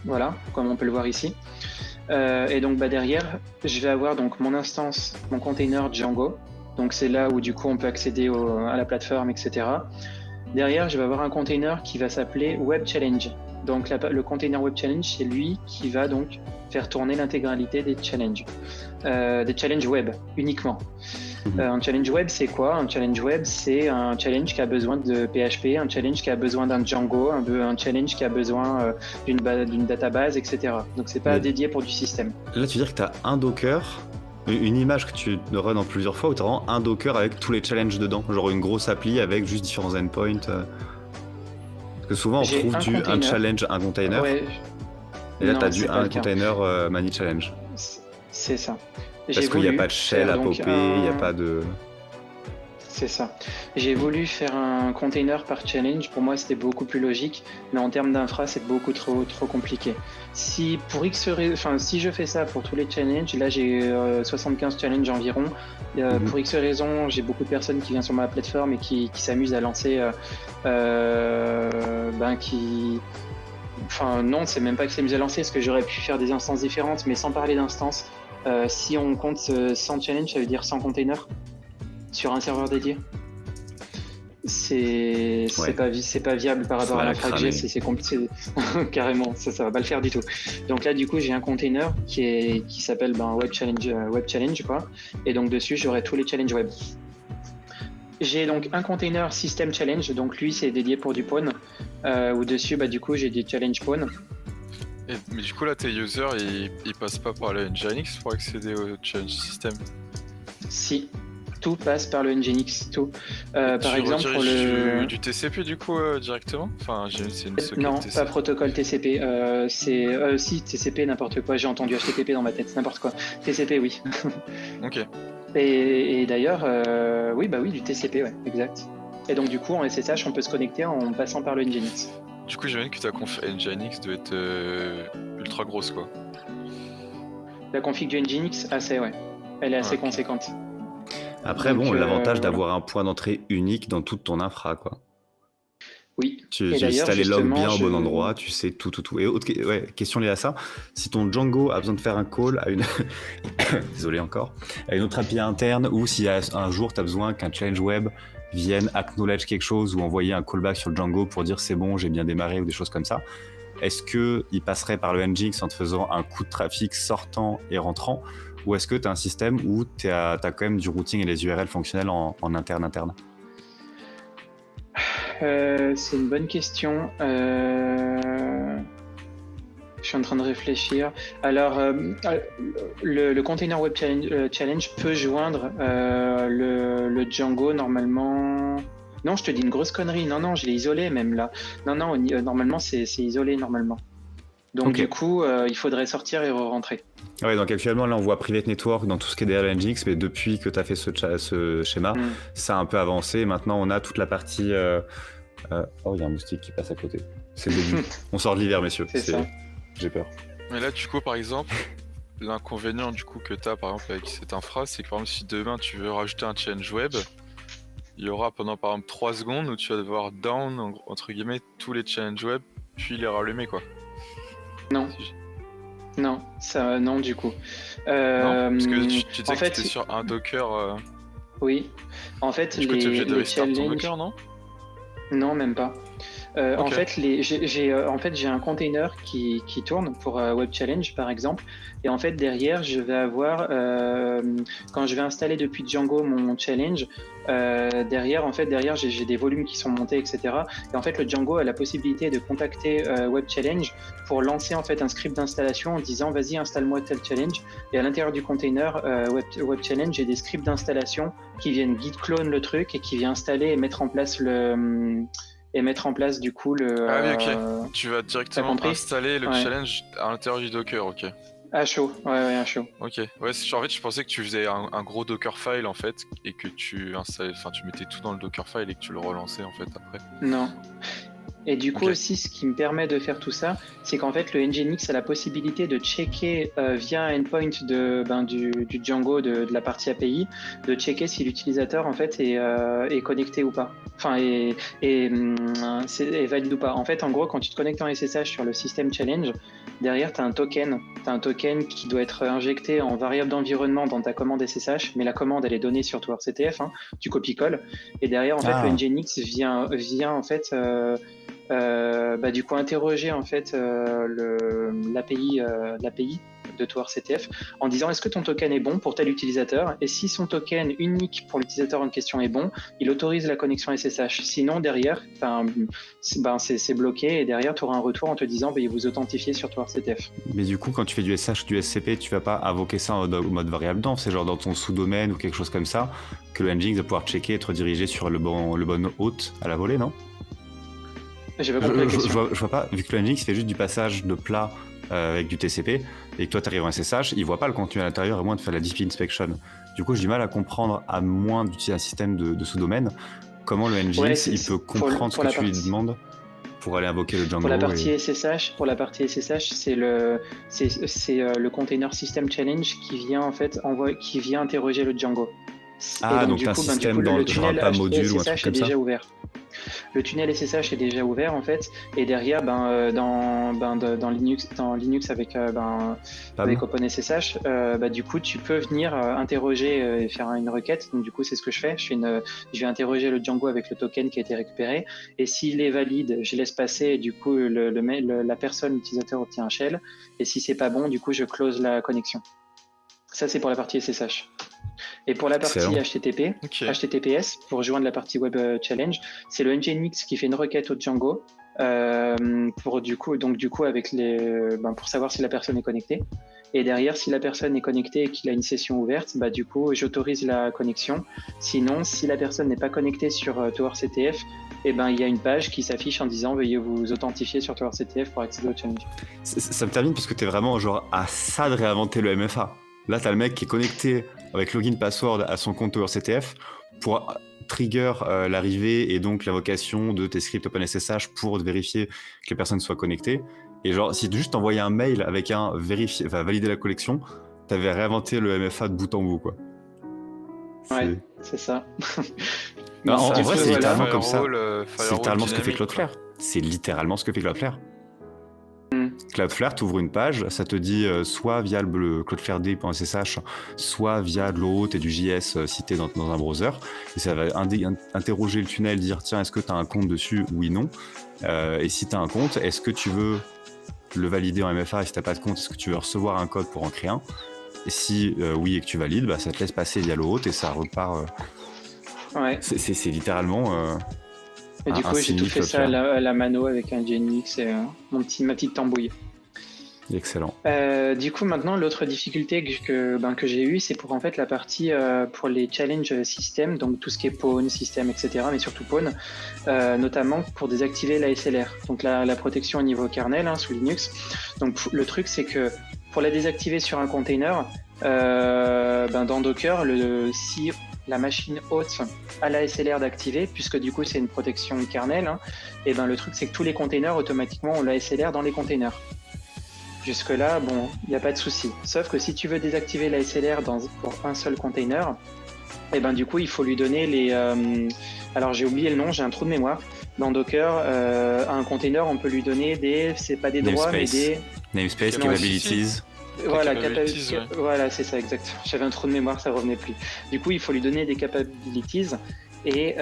S3: voilà, comme on peut le voir ici. Et donc derrière, je vais avoir donc mon instance, mon container Django. Donc c'est là où du coup on peut accéder à la plateforme, etc. Derrière, je vais avoir un container qui va s'appeler Web Challenge. Donc le container Web Challenge, c'est lui qui va donc faire tourner l'intégralité des challenges web uniquement. Un challenge web, c'est quoi? Un challenge web, c'est un challenge qui a besoin de PHP, un challenge qui a besoin d'un Django, un challenge qui a besoin d'une database, etc. Donc c'est pas dédié pour du système.
S1: Là, tu veux dire que tu as un Docker, une image que tu run en plusieurs fois, ou tu as vraiment un Docker avec tous les challenges dedans, genre une grosse appli avec juste différents endpoints. Parce que souvent on trouve un challenge, un container.
S3: Ouais.
S1: Et là, tu as un container Mani Challenge.
S3: C'est ça.
S1: Parce qu'il n'y a pas de shell à popper, il n'y a pas de...
S3: C'est ça. J'ai voulu faire un container par challenge. Pour moi, c'était beaucoup plus logique, mais en termes d'infra, c'est beaucoup trop compliqué. Si si je fais ça pour tous les challenges, là j'ai 75 challenges environ. Pour X raisons, j'ai beaucoup de personnes qui viennent sur ma plateforme et qui s'amusent à lancer, Enfin non, c'est même pas que s'amusent à lancer, parce que j'aurais pu faire des instances différentes, mais sans parler d'instances, si on compte 100 challenges, ça veut dire 100 containers sur un serveur dédié. C'est pas viable par rapport à l'infra que j'ai, c'est compliqué. Carrément, ça va pas le faire du tout. Donc là du coup j'ai un container qui s'appelle Web Challenge quoi, et donc dessus j'aurai tous les challenges web. J'ai donc un container System Challenge, donc lui c'est dédié pour du pawn, où dessus du coup j'ai des challenge pawn.
S2: Mais du coup là tes users ils passent pas par le Nginx pour accéder au challenge system?
S3: Si, tout passe par le Nginx, tout. Par exemple pour
S2: du TCP du coup directement? Enfin c'est une socket
S3: non,
S2: TCP.
S3: pas protocole TCP, si TCP n'importe quoi, j'ai entendu HTTP dans ma tête, n'importe quoi. TCP oui.
S2: Ok.
S3: Et d'ailleurs, oui, du TCP, ouais, exact. Et donc du coup, en SSH, on peut se connecter en passant par le Nginx.
S2: Du coup, j'imagine que ta conf Nginx doit être ultra grosse, quoi.
S3: La config du Nginx, assez, ouais. Elle est assez conséquente.
S1: Après, donc, l'avantage d'avoir un point d'entrée unique dans toute ton infra, quoi.
S3: Oui.
S1: Tu as les logs bien au bon endroit, tu sais tout. Et autre question liée à ça, si ton Django a besoin de faire un call à une désolé encore, à une autre API interne, ou si un jour tu as besoin qu'un challenge web vienne acknowledge quelque chose ou envoyer un callback sur le Django pour dire c'est bon, j'ai bien démarré ou des choses comme ça, est-ce qu'il passerait par le Nginx en te faisant un coup de trafic sortant et rentrant, ou est-ce que tu as un système où tu as quand même du routing et les URL fonctionnels en interne?
S3: C'est une bonne question. Je suis en train de réfléchir. Alors, le Container Web Challenge peut joindre le Django normalement. Non, je te dis une grosse connerie. Non, je l'ai isolé même là. Non, normalement c'est isolé normalement. Donc du coup, il faudrait sortir et re-rentrer.
S1: Ouais, donc actuellement là on voit Private Network dans tout ce qui est derrière Nginx, mais depuis que tu as fait ce schéma, ça a un peu avancé. Maintenant on a toute la partie... Oh, il y a un moustique qui passe à côté. C'est le début. On sort de l'hiver, messieurs.
S3: C'est ça.
S1: J'ai peur.
S2: Mais là, du coup, par exemple, l'inconvénient du coup que tu as par exemple avec cette infra, c'est que par exemple, si demain tu veux rajouter un challenge web, il y aura pendant par exemple 3 secondes où tu vas devoir down entre guillemets tous les challenges web, puis les rallumer quoi.
S3: Non. Non, ça, non du coup.
S2: Non, parce que tu disais
S3: en
S2: que
S3: fait,
S2: tu étais sur un Docker.
S3: Oui, en fait,
S2: du coup, tu es obligé de
S3: les
S2: restart ton
S3: challenges...
S2: Docker, non?
S3: Non, même pas.
S2: Ok.
S3: En fait, j'ai un container qui tourne pour Web Challenge par exemple, et en fait derrière je vais avoir quand je vais installer depuis Django mon challenge, derrière j'ai des volumes qui sont montés, etc. Et en fait le Django a la possibilité de contacter Web Challenge pour lancer en fait un script d'installation en disant vas-y installe-moi tel challenge, et à l'intérieur du container Web Challenge j'ai des scripts d'installation qui viennent git clone le truc et qui vient installer et mettre en place du coup le...
S2: Ah oui, ok. Tu vas directement installer le challenge à l'intérieur du Docker, ok.
S3: À chaud, ouais, à chaud.
S2: Ok, ouais, en fait, je pensais que tu faisais un gros Dockerfile en fait, et que tu mettais tout dans le Dockerfile et que tu le relançais en fait après.
S3: Non. Et du coup aussi, ce qui me permet de faire tout ça, c'est qu'en fait, le Nginx a la possibilité de checker via un endpoint du Django de la partie API, de checker si l'utilisateur en fait est connecté ou pas. Enfin, est valide ou pas. En fait, en gros, quand tu te connectes en SSH sur le System Challenge, derrière, tu as un token. Tu as un token qui doit être injecté en variable d'environnement dans ta commande SSH, mais la commande, elle est donnée sur ton RCTF, hein, tu copies-colles. Et derrière, en fait, le Nginx vient en fait... du coup interroger en fait l'API de ton RCTF en disant est-ce que ton token est bon pour tel utilisateur, et si son token unique pour l'utilisateur en question est bon, il autorise la connexion SSH. Sinon derrière c'est bloqué, et derrière tu auras un retour en te disant vous authentifiez sur ton RCTF.
S1: Mais du coup quand tu fais du SSH, du SCP, tu vas pas invoquer ça en mode variable d'env, c'est genre dans ton sous-domaine ou quelque chose comme ça que le Nginx va pouvoir checker et être redirigé sur le bon hôte à la volée, non?
S3: J'ai pas compris la question.
S1: Je vois pas, vu que le Nginx fait juste du passage de plat avec du TCP, et que toi t'arrives en SSH, il voit pas le contenu à l'intérieur à moins de faire la DP inspection. Du coup, j'ai du mal à comprendre, à moins d'utiliser un système de sous-domaine, comment le Nginx il peut comprendre ce que tu lui demandes pour aller invoquer le Django.
S3: Pour la partie SSH, c'est le container system challenge qui vient en fait qui vient interroger le Django.
S1: Ah, donc un système dans le tunnel
S3: pas
S1: module ou un truc
S3: est
S1: comme ça.
S3: déjà ouvert. Le tunnel SSH est déjà ouvert en fait, et derrière, dans Linux avec OpenSSH, du coup, tu peux venir interroger et faire une requête. Donc du coup, c'est ce que je fais. Je vais interroger le Django avec le token qui a été récupéré, et s'il est valide, je laisse passer. Et du coup, la personne, l'utilisateur obtient un shell, et si c'est pas bon, du coup, je close la connexion. Ça, c'est pour la partie SSH. Et pour la partie HTTPS, pour rejoindre la partie Web Challenge, c'est le Nginx qui fait une requête au Django pour savoir si la personne est connectée. Et derrière, si la personne est connectée et qu'il a une session ouverte, du coup, j'autorise la connexion. Sinon, si la personne n'est pas connectée sur TowerCTF, il y a une page qui s'affiche en disant « Veuillez vous authentifier sur TowerCTF pour accéder au challenge ».
S1: Ça me termine parce que t'es vraiment genre à ça de réinventer le MFA. Là, t'as le mec qui est connecté avec login password à son compte TowerCTF pour trigger l'arrivée et donc l'invocation de tes scripts OpenSSH pour vérifier que les personnes soient connectées. Et genre, si tu juste envoyais un mail avec un valider la collection, t'avais réinventé le MFA de bout en bout, quoi.
S3: Ouais, c'est ça.
S1: Non, en vrai, c'est littéralement comme ça.
S2: C'est
S1: littéralement ce que fait Cloudflare. C'est littéralement ce que fait Cloudflare. Cloudflare, tu ouvres une page, ça te dit soit via le cloudflare.d.ssh, soit via de l'hôte et du JS cité dans un browser, et ça va interroger le tunnel, dire tiens, est-ce que tu as un compte dessus, oui, non, et si tu as un compte, est-ce que tu veux le valider en MFA, et si tu n'as pas de compte, est-ce que tu veux recevoir un code pour en créer un, et si oui et que tu valides, ça te laisse passer via le hôte et ça repart.
S3: Ouais.
S1: C'est littéralement...
S3: et du coup, j'ai tout fait ça à la mano avec un Nginx et ma petite tambouille.
S1: Excellent.
S3: Du coup, maintenant, l'autre difficulté que j'ai eue, c'est pour en fait la partie pour les challenge system, donc tout ce qui est pawn, system, etc., mais surtout pawn, notamment pour désactiver la SLR, donc la protection au niveau kernel sous Linux. Donc le truc, c'est que pour la désactiver sur un container, dans Docker, si la machine hôte a la SLR d'activer, puisque du coup c'est une protection kernel, et le truc c'est que tous les containers automatiquement ont la SLR dans les containers. Jusque-là, bon, il n'y a pas de souci. Sauf que si tu veux désactiver la SLR pour un seul container, du coup il faut lui donner les... alors j'ai oublié le nom, j'ai un trou de mémoire. Dans Docker, à un container, on peut lui donner c'est pas des droits, mais des...
S1: Namespace, capabilities...
S3: Voilà, c'est ça, exact. J'avais un trou de mémoire, ça revenait plus. Du coup, il faut lui donner des capabilities et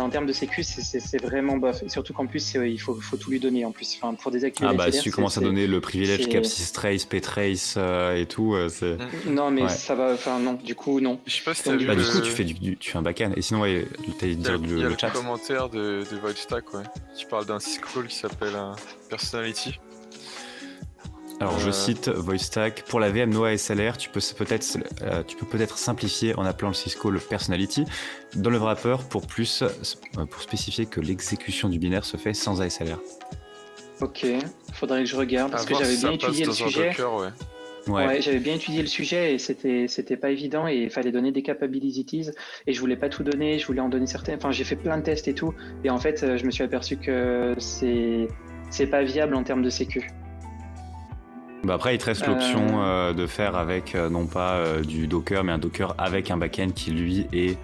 S3: en termes de sécu, c'est vraiment bof. Surtout qu'en plus, il faut tout lui donner en plus. Enfin, pour désactiver la SLR,
S1: si tu commences à donner le privilège capsystrace, ptrace et tout, c'est...
S3: Non, mais ça va... Enfin, non, du coup, non.
S2: Je sais pas si t'as vu
S1: du coup, tu fais un backend. Et sinon, t'allais dire
S2: il y a
S1: le chat.
S2: Le commentaire de Voidstack, qui parle d'un syscall qui s'appelle Personality.
S1: Alors je cite Voidstack, pour la VM Noah SLR, tu peux peut-être simplifier en appelant le syscall personality dans le wrapper pour spécifier que l'exécution du binaire se fait sans ASLR.
S3: Ok, faudrait que je regarde parce que j'avais bien étudié le sujet. Ouais, j'avais bien étudié le sujet et c'était pas évident et il fallait donner des capabilities et je voulais pas tout donner, je voulais en donner certains. Enfin, j'ai fait plein de tests et tout et en fait, je me suis aperçu que c'est pas viable en termes de sécu.
S1: Après, il te reste l'option de faire avec non pas du Docker, mais un Docker avec un backend qui lui est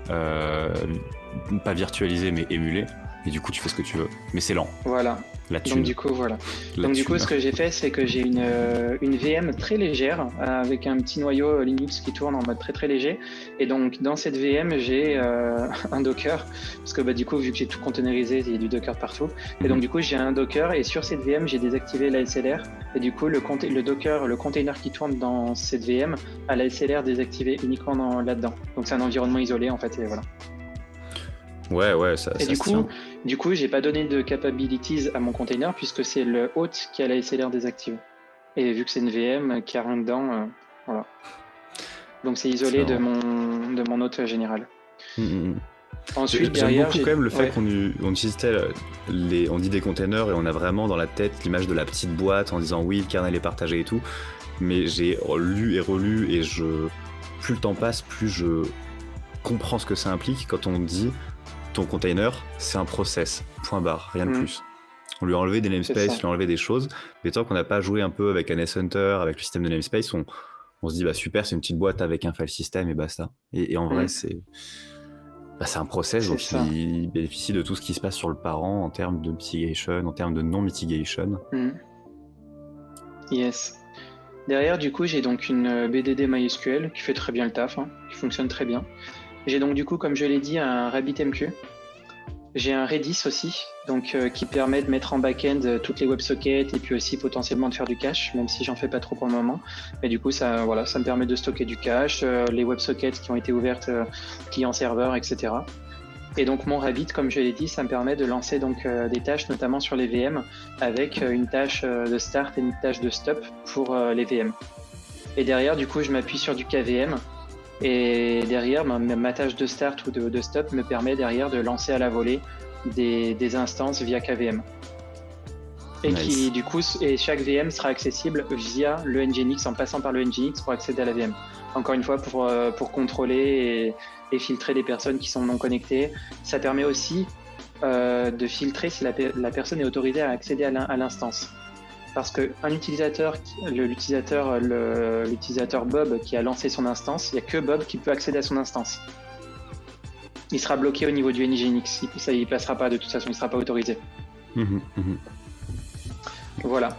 S1: pas virtualisé mais émulé. Et du coup, tu fais ce que tu veux. Mais c'est lent.
S3: Voilà. Donc du coup, voilà. Donc du coup, ce que j'ai fait, c'est que j'ai une VM très légère avec un petit noyau Linux qui tourne en mode très très léger. Et donc dans cette VM, j'ai un Docker parce que du coup, vu que j'ai tout containerisé, il y a du Docker partout. Et donc du coup, j'ai un Docker et sur cette VM, j'ai désactivé la SLR. Et du coup, le Docker, le container qui tourne dans cette VM, a la SLR désactivée uniquement là-dedans. Donc c'est un environnement isolé en fait. Et voilà.
S1: Ouais, ça.
S3: Et du coup, j'ai pas donné de capabilities à mon container puisque c'est le hôte qui a la SLR désactivée. Et vu que c'est une VM qui a rien dedans, voilà. Donc c'est isolé de mon hôte général. Ensuite,
S1: J'aime
S3: derrière,
S1: beaucoup quand même le fait
S3: ouais.
S1: qu'on utilise on dit des containers et on a vraiment dans la tête l'image de la petite boîte en disant oui, le kernel est partagé et tout. Mais j'ai lu et relu et plus le temps passe, plus je comprends ce que ça implique quand on dit ton container, c'est un process, point barre, rien de plus. On lui a enlevé des namespaces, on lui a enlevé des choses, mais tant qu'on n'a pas joué un peu avec NS Hunter, avec le système de namespace, on se dit bah super, c'est une petite boîte avec un file system et basta. Et en vrai, c'est un process, donc il bénéficie de tout ce qui se passe sur le parent en termes de mitigation, en termes de non-mitigation.
S3: Yes. Derrière, du coup, j'ai donc une BDD MySQL qui fait très bien le taf, qui fonctionne très bien. J'ai donc, du coup, comme je l'ai dit, un RabbitMQ. J'ai un Redis aussi, donc qui permet de mettre en back-end toutes les WebSockets et puis aussi potentiellement de faire du cache, même si j'en fais pas trop pour le moment. Mais du coup, ça me permet de stocker du cache, les WebSockets qui ont été ouvertes client-serveur, etc. Et donc mon Rabbit, comme je l'ai dit, ça me permet de lancer donc des tâches, notamment sur les VM, avec une tâche de start et une tâche de stop pour les VM. Et derrière, du coup, je m'appuie sur du KVM. Et derrière, ma tâche de start ou de stop me permet derrière de lancer à la volée des instances via KVM. Et
S1: Nice.
S3: et chaque VM sera accessible via le Nginx, en passant par le Nginx pour accéder à la VM. Encore une fois, pour contrôler et filtrer les personnes qui sont non connectées. Ça permet aussi de filtrer si la personne est autorisée à accéder à l'instance. Parce qu'un utilisateur, l'utilisateur Bob qui a lancé son instance, il n'y a que Bob qui peut accéder à son instance. Il sera bloqué au niveau du Nginx, ça ne passera pas de toute façon, il ne sera pas autorisé. Voilà.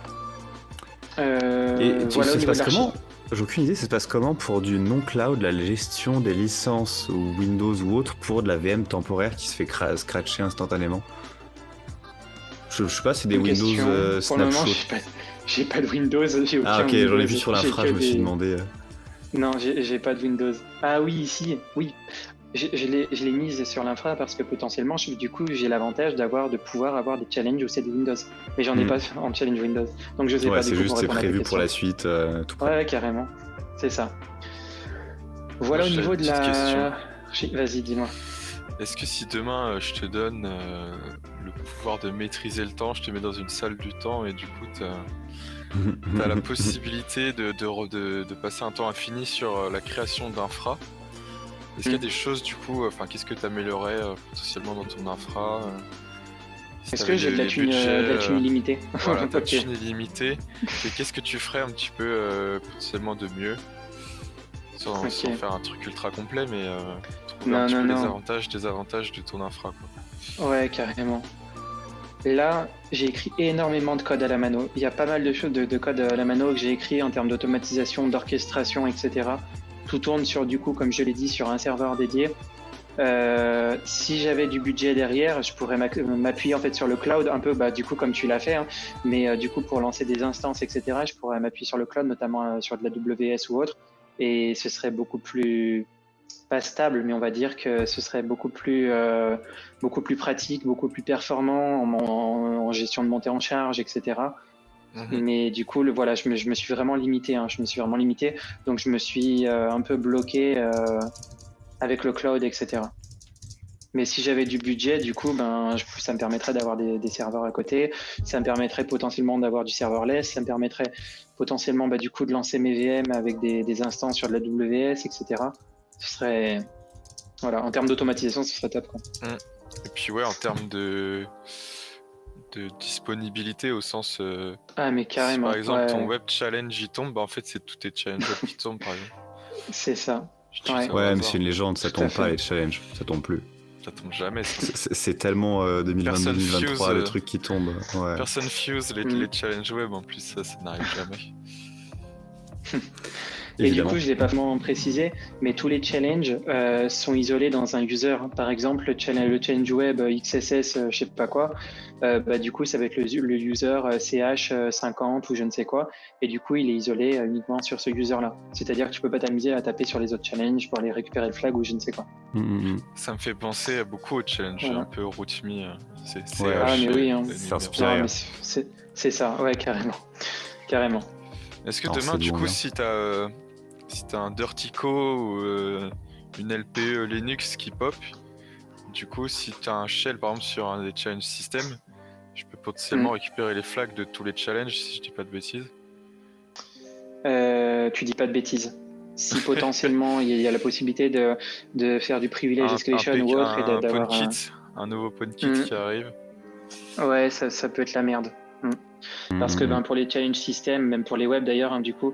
S1: Et
S3: voilà
S1: ça se passe comment ? J'ai aucune idée, ça se passe comment pour du non-cloud, la gestion des licences ou Windows ou autre pour de la VM temporaire qui se fait scratcher instantanément ? Je sais pas, c'est des Windows snapshot.
S3: J'ai pas de Windows, j'ai aucun
S1: Ah ok,
S3: Windows.
S1: j'en ai vu sur l'infra, je me suis demandé.
S3: Non, j'ai pas de Windows. Ah oui, ici, oui. Je l'ai mise sur l'infra parce que potentiellement, du coup, j'ai l'avantage de pouvoir avoir des challenges où c'est des Windows. Mais j'en ai pas en challenge Windows. Donc je sais pas du coup pour répondre à ta question.
S1: C'est prévu pour la suite, tout près.
S3: Ouais, carrément. C'est ça. Voilà. Moi, au niveau de la...
S2: Question.
S3: Vas-y, dis-moi.
S2: Est-ce que si demain je te donne le pouvoir de maîtriser le temps, je te mets dans une salle du temps et du coup t'as la possibilité de passer un temps infini sur la création d'infra. Est-ce qu'il y a des choses du coup, qu'est-ce que tu améliorerais potentiellement dans ton infra
S3: Est-ce que j'ai de la thune illimitée?
S2: Voilà, ta thune illimitée. Et qu'est-ce que tu ferais un petit peu potentiellement de mieux sans faire un truc ultra complet, mais trouver un petit peu les avantages, désavantages de ton infra, quoi.
S3: Ouais, carrément. Là, j'ai écrit énormément de code à la mano. Il y a pas mal de choses de code à la mano que j'ai écrit en termes d'automatisation, d'orchestration, etc. Tout tourne sur, du coup, comme je l'ai dit, sur un serveur dédié. Si j'avais du budget derrière, je pourrais m'appuyer en fait sur le cloud, un peu du coup comme tu l'as fait, mais du coup pour lancer des instances, etc., je pourrais m'appuyer sur le cloud, notamment sur de la WS ou autre, et ce serait beaucoup plus, pas stable, mais on va dire que ce serait beaucoup plus pratique, beaucoup plus performant en gestion de montée en charge, etc. Mais du coup, voilà, je me suis vraiment limité, donc je me suis un peu bloqué avec le cloud, etc. Mais si j'avais du budget, du coup, ça me permettrait d'avoir des serveurs à côté, ça me permettrait potentiellement d'avoir du serverless, ça me permettrait potentiellement du coup de lancer mes VM avec des instances sur de la WS, etc. Ce serait, voilà, en termes d'automatisation, ce serait top, quoi.
S2: Et puis ouais, en termes de disponibilité au sens
S3: mais carrément,
S2: si par exemple ton web challenge y tombe, en fait c'est tous tes challenges qui tombent par exemple.
S3: C'est ça.
S1: Ouais, mais c'est une légende, ça tombe pas les challenges, ça tombe plus.
S2: Ça tombe jamais.
S1: C'est tellement 2022-2023 le truc qui tombe. Ouais.
S2: Personne fuse les challenges web en plus, ça n'arrive jamais.
S3: Et du coup, je ne l'ai pas vraiment précisé, mais tous les challenges sont isolés dans un user. Par exemple, le challenge web XSS, je sais pas quoi, du coup, ça va être le user CH50 ou je ne sais quoi. Et du coup, il est isolé uniquement sur ce user-là. C'est-à-dire que tu peux pas t'amuser à taper sur les autres challenges pour aller récupérer le flag ou je ne sais quoi.
S2: Ça me fait penser beaucoup aux challenges un peu rootme.
S3: Mais oui,
S1: c'est inspiré.
S3: C'est ça, ouais, carrément.
S2: Est-ce que demain, du coup, si t'as un Dirtico ou une LPE Linux qui pop, Du coup, si tu as un shell par exemple sur un des challenge systems, je peux potentiellement récupérer les flags de tous les challenges si je dis pas de bêtises.
S3: Tu dis pas de bêtises. Si potentiellement il y a la possibilité de faire du privilege escalation ou autre et
S2: un pawn
S3: d'avoir
S2: kit, un nouveau pawn kit qui arrive.
S3: Ouais, ça peut être la merde. Parce que pour les challenge systems, même pour les web d'ailleurs, du coup,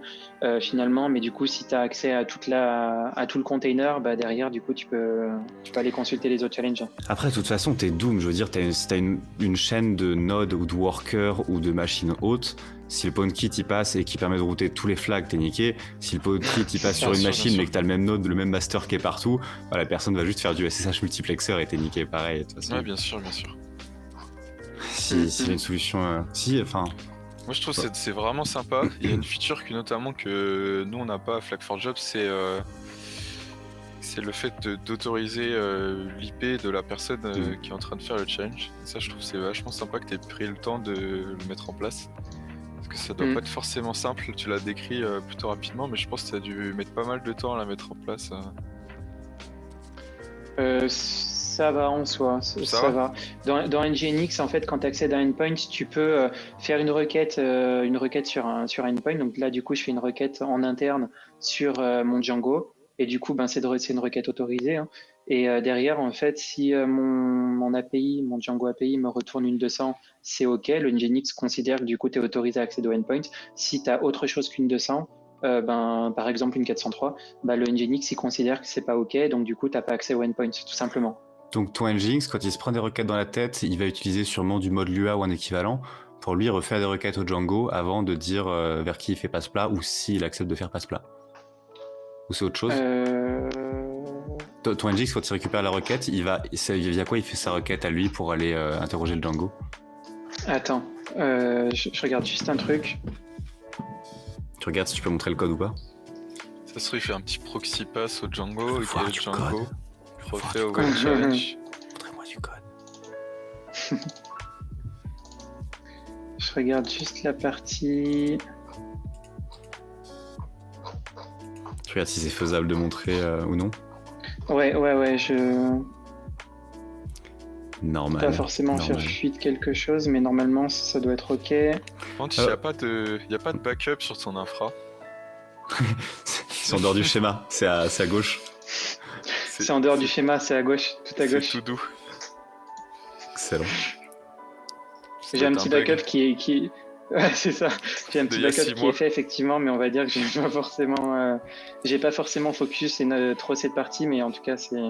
S3: finalement, mais du coup, si tu as accès à tout le container, derrière, du coup, tu peux aller consulter les autres challenges.
S1: Après, de toute façon, t'es Doom. Je veux dire, si t'as une chaîne de nodes ou de workers ou de machines hautes, si le pawn kit il passe et qui permet de router tous les flags, t'es niqué. Si le pawn kit il passe sur une machine mais que t'as le même node, le même master qui est partout, la personne va juste faire du SSH multiplexer et t'es niqué pareil. De toute façon.
S2: Ouais, bien sûr, bien sûr.
S1: Si y a une solution,
S2: Moi je trouve que c'est vraiment sympa. Il y a une feature notamment que nous on n'a pas à Flag4Jobs, c'est le fait d'autoriser l'IP de la personne qui est en train de faire le challenge. Et ça je trouve c'est vachement sympa que tu aies pris le temps de le mettre en place. Parce que ça doit pas être forcément simple, tu l'as décrit plutôt rapidement, mais je pense que tu as dû mettre pas mal de temps à la mettre en place.
S3: Ça va en soi, ça va. Dans Nginx, en fait, quand tu accèdes à endpoint, tu peux faire une requête sur un endpoint. Donc là, du coup, je fais une requête en interne sur mon Django. Et du coup, c'est une requête autorisée. Et derrière, en fait, si mon API, mon Django API me retourne une 200, c'est OK. Le Nginx considère que du coup, tu es autorisé à accéder au endpoint. Si tu as autre chose qu'une 200, par exemple une 403, le Nginx il considère que c'est pas OK. Donc du coup, tu n'as pas accès au endpoint, tout simplement.
S1: Donc ton Nginx, quand il se prend des requêtes dans la tête, il va utiliser sûrement du mode Lua ou un équivalent pour lui refaire des requêtes au Django avant de dire vers qui il fait passe-plat ou s'il accepte de faire passe-plat. Ou c'est autre chose Ton Nginx, quand il récupère la requête, via quoi il fait sa requête à lui pour aller interroger le Django?
S3: Attends, je regarde juste un truc.
S1: Tu regardes si tu peux montrer le code ou pas?
S2: Ça se trouve, il fait un petit proxy pass au Django, et le Django
S1: code.
S2: refait au web challenge.
S1: Montrez-moi du code.
S3: Je regarde juste la partie.
S1: Tu regardes si c'est faisable de montrer ou non?
S3: Ouais,
S1: Normal.
S3: Pas forcément faire fuite quelque chose, mais normalement ça doit être OK.
S2: Par contre, il n'y a pas de backup sur ton infra.
S1: C'est en dehors du schéma, c'est à gauche.
S3: C'est en dehors du schéma, c'est à gauche, tout à gauche.
S2: C'est tout doux.
S1: Excellent.
S3: J'ai un petit backup qui... Ouais, c'est ça. J'ai un petit backup qui est fait effectivement, mais on va dire que j'ai pas forcément focus trop cette partie, mais en tout cas c'est...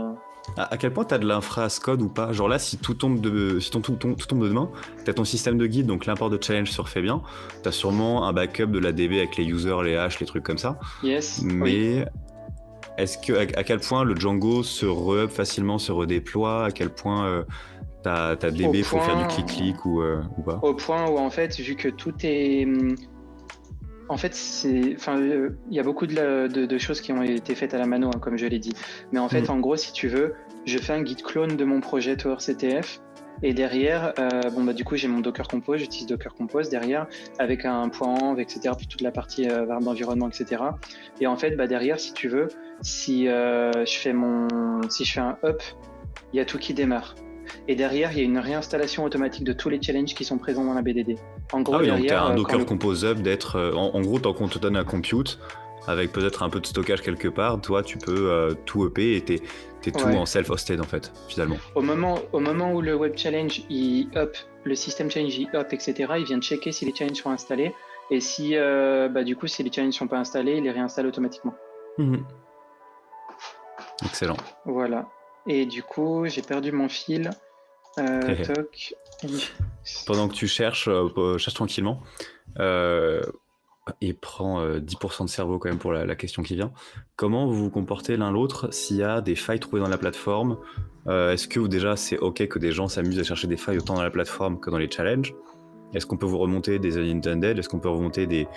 S1: À quel point t'as de l'infra as code ou pas? Genre là, si tout tombe de demain, t'as ton système de guide, donc l'import de challenge se refait bien. T'as sûrement un backup de la DB avec les users, les hashes, les trucs comme ça.
S3: Yes.
S1: Mais est-ce que à quel point le Django se re-up facilement, se redéploie? À quel point t'as DB pour faire du clic-clic ou pas?
S3: Au point où en fait, vu que tout est... En fait, il y a beaucoup de choses qui ont été faites à la mano, comme je l'ai dit. Mais en fait, en gros, si tu veux, je fais un git clone de mon projet TowerCTF. Et derrière, du coup, j'ai mon Docker Compose, j'utilise Docker Compose derrière, avec un .env, etc., pour toute la partie variable d'environnement, etc. Et en fait, derrière, si tu veux, si je fais un up, il y a tout qui démarre. Et derrière, il y a une réinstallation automatique de tous les challenges qui sont présents dans la BDD. En gros,
S1: donc tu as un Docker Compose up d'être... en gros, tant qu'on te donne un compute, avec peut-être un peu de stockage quelque part, toi, tu peux tout upper et t'es tout en self-hosted, en fait, finalement.
S3: Au moment où le web challenge, il up, le système challenge, il up, etc., il vient checker si les challenges sont installés. Et si, du coup, si les challenges ne sont pas installés, il les réinstalle automatiquement.
S1: Excellent.
S3: Voilà. Et du coup, j'ai perdu mon fil. Toc.
S1: Pendant que tu cherche tranquillement et prends 10% de cerveau quand même pour la question qui vient. Comment vous vous comportez l'un l'autre s'il y a des failles trouvées dans la plateforme? Est-ce que déjà c'est OK que des gens s'amusent à chercher des failles autant dans la plateforme que dans les challenges? Est-ce qu'on peut vous remonter des unintended? Est-ce qu'on peut remonter des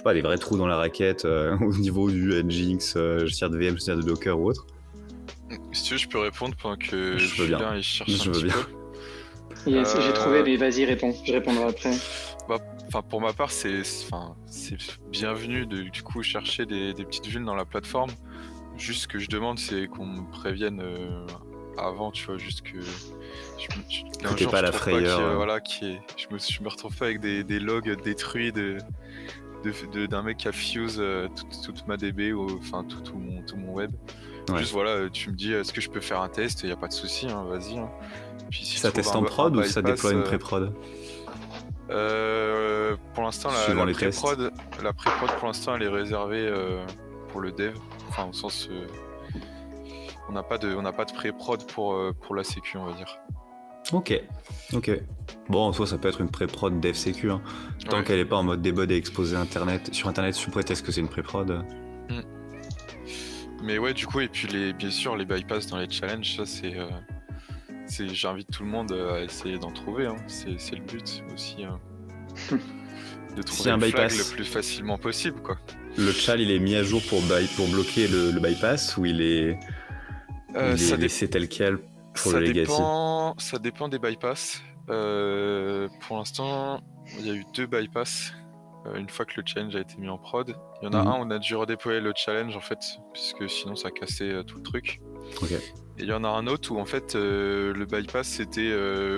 S1: vrais trous dans la raquette au niveau du Nginx, gestionnaire de VM, gestionnaire de Docker ou autre?
S2: Si tu veux, je peux répondre pendant que
S1: Julien
S2: il cherche
S1: un petit peu.
S3: Yes, j'ai trouvé, mais vas-y, réponds. Je répondrai après.
S2: Pour ma part, c'est bienvenu de du coup chercher des petites vulnes dans la plateforme. Juste ce que je demande, c'est qu'on me prévienne avant, tu vois, juste que qu'un
S1: t'aies
S2: jour,
S1: pas
S2: je
S1: la
S2: trouve
S1: frayeur.
S2: voilà, je me retrouve pas avec des logs détruits d'un mec qui a fuse toute ma DB ou enfin tout mon web.
S1: Ouais.
S2: Juste voilà, tu me dis est-ce que je peux faire un test, y a pas de souci, hein, vas-y. Hein. Puis si
S1: Ça
S2: tu trouves
S1: teste en prod ou ça
S2: bypass,
S1: déploie une pré-prod?
S2: pour l'instant
S1: Suivant les tests.
S2: la pré-prod pour l'instant elle est réservée pour le dev, enfin au sens on n'a pas de pré-prod pour la sécu, on va dire.
S1: Ok. Bon, en soi, ça peut être une pré-prod dev sécu. Hein. Tant
S2: Ouais.
S1: qu'elle est pas en mode debug et exposée sur internet sous prétexte que c'est une pré-prod.
S2: Mais ouais, du coup, et puis bien sûr, les bypass dans les challenges, ça j'invite tout le monde à essayer d'en trouver. Hein. C'est le but aussi. De trouver
S1: un
S2: le flag
S1: bypass.
S2: le plus facilement possible, quoi.
S1: Le chal, il est mis à jour pour bloquer le bypass ou il est laissé tel quel pour le legacy?
S2: Ça dépend des bypass. Pour l'instant, il y a eu 2 bypass. Une fois que le challenge a été mis en prod, il y en a un, on a dû redéployer le challenge en fait, puisque sinon ça cassait tout le truc.
S1: Ok.
S2: Et il y en a un autre où en fait le bypass c'était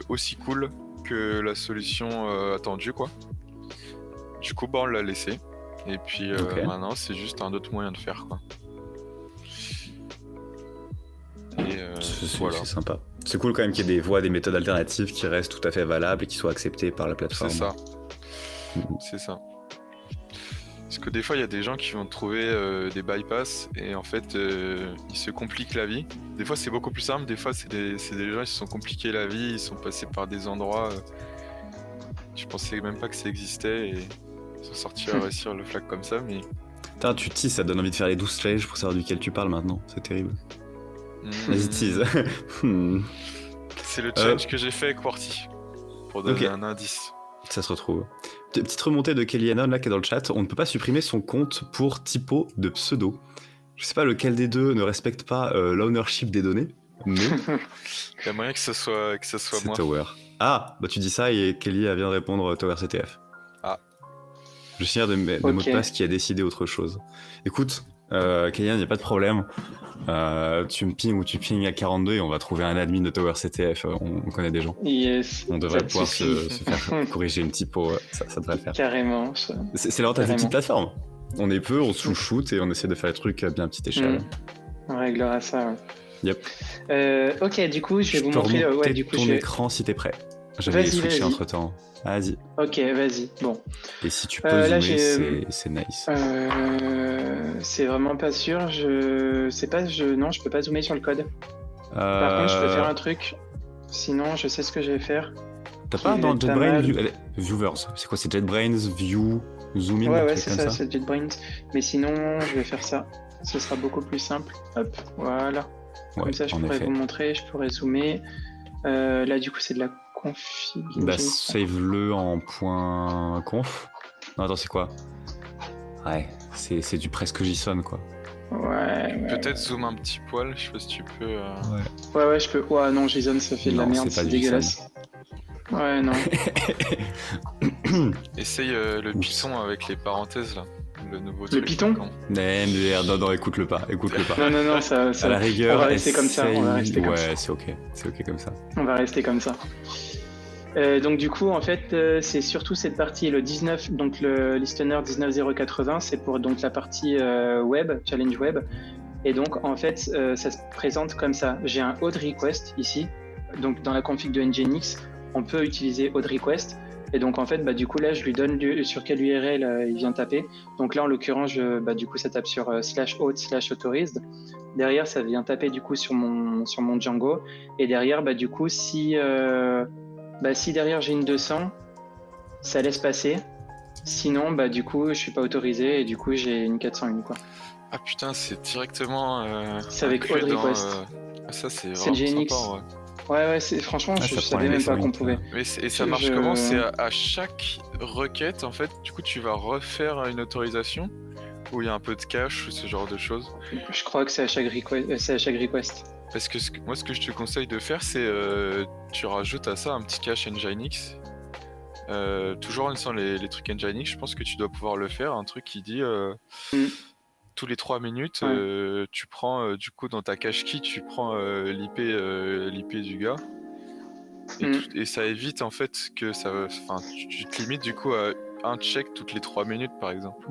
S2: aussi cool que la solution attendue, quoi. Du coup, on l'a laissé. Et puis maintenant, c'est juste un autre moyen de faire, quoi. Et voilà.
S1: C'est sympa. C'est cool quand même qu'il y ait des voies, des méthodes alternatives qui restent tout à fait valables et qui soient acceptées par la plateforme.
S2: C'est ça. C'est ça. Parce que des fois, il y a des gens qui vont trouver des bypass et en fait, ils se compliquent la vie. Des fois, c'est beaucoup plus simple. Des fois, c'est des gens qui se sont compliqués la vie. Ils sont passés par des endroits. Je pensais même pas que ça existait et ils sont sortis à réussir le flag comme ça. Mais
S1: Putain, tu teases, ça te donne envie de faire les 12 challenges pour savoir duquel tu parles maintenant. C'est terrible. Vas-y, tease.
S2: C'est le challenge que j'ai fait avec Quarty. Pour donner un indice.
S1: Ça se retrouve. Petite remontée de Kelly Anon là qui est dans le chat. On ne peut pas supprimer son compte pour typo de pseudo. Je sais pas lequel des deux ne respecte pas l'ownership des données, mais
S2: il y a moyen que ce soit
S1: c'est
S2: moi.
S1: Tower. Ah, bah tu dis ça et Kelly vient de répondre Tower CTF.
S2: Ah.
S1: Je suis fier de mot de passe qui a décidé autre chose. Écoute, Kelly, il n'y a pas de problème. Tu me ping ou tu ping à 42 et on va trouver un admin de Tower CTF. On connaît des gens.
S3: Yes.
S1: On devrait pouvoir se faire corriger une typo. Ça devrait le faire.
S3: Carrément.
S1: C'est l'avantage des petites plateformes. On est peu, on se chouchoute et on essaie de faire des trucs bien à petite échelle.
S3: On réglera ça. Ouais.
S1: Yep.
S3: Ok, du coup, je vais vous montrer
S1: ton écran si t'es prêt. J'avais switché entre temps. Vas-y.
S3: Ok, vas-y. Bon.
S1: Et si tu peux zoomer, c'est nice.
S3: C'est vraiment pas sûr. Non, je peux pas zoomer sur le code. Par contre, je peux faire un truc. Sinon, je sais ce que je vais faire.
S1: T'as pas dans JetBrains Viewers? C'est quoi? C'est JetBrains View Zoom in?
S3: Ouais, c'est ça, c'est JetBrains. Mais sinon, je vais faire ça. Ce sera beaucoup plus simple. Hop, voilà. Comme ça, je pourrais vous montrer. Je pourrais zoomer. Là, du coup, c'est de la config.
S1: Bah, save-le en .conf. Non, attends, c'est quoi? Ouais, c'est du presque JSON, quoi.
S3: Ouais.
S2: Peut-être zoom un petit poil, je sais pas si tu peux.
S3: Ouais, je peux. Ouais, non, JSON, ça fait de la merde, c'est dégueulasse. Ouais, non.
S2: Essaye le Python avec les parenthèses, là. Le nouveau truc.
S3: Le Python?
S1: Non, écoute-le pas.
S3: Non, ça.
S1: À la rigueur,
S3: on va rester comme ça.
S1: Ouais, c'est ok comme ça.
S3: On va rester comme ça. Donc du coup, en fait, c'est surtout cette partie, le 19, donc le listener 19080, c'est pour donc la partie web, challenge web. Et donc, en fait, ça se présente comme ça. J'ai un auth request ici. Donc, dans la config de Nginx, on peut utiliser auth request. Et donc, en fait, du coup, là, je lui donne sur quelle URL il vient taper. Donc là, en l'occurrence, du coup, ça tape sur /auth/authorized. Derrière, ça vient taper du coup sur mon Django. Et derrière, du coup, si derrière j'ai une 200, ça laisse passer. Sinon, du coup, je suis pas autorisé et du coup, j'ai une 401, quoi.
S2: Ah putain, c'est directement.
S3: C'est avec auth request.
S2: Ça, c'est vraiment
S3: Nginx.
S2: sympa,
S3: Ouais, franchement, je savais même pas qu'on pouvait.
S2: Mais ça marche comment? C'est à chaque requête, en fait, du coup, tu vas refaire une autorisation où il y a un peu de cache ou ce genre de choses?
S3: Je crois que c'est à chaque request.
S2: Parce que moi, ce que je te conseille de faire, c'est tu rajoutes à ça un petit cache Nginx. Toujours en laissant les trucs Nginx, je pense que tu dois pouvoir le faire. Un truc qui dit tous les 3 minutes,
S3: Ouais.
S2: tu prends du coup dans ta cache key, tu prends l'IP du gars. Et ça évite en fait que ça. Enfin, tu te limites du coup à un check toutes les 3 minutes par exemple.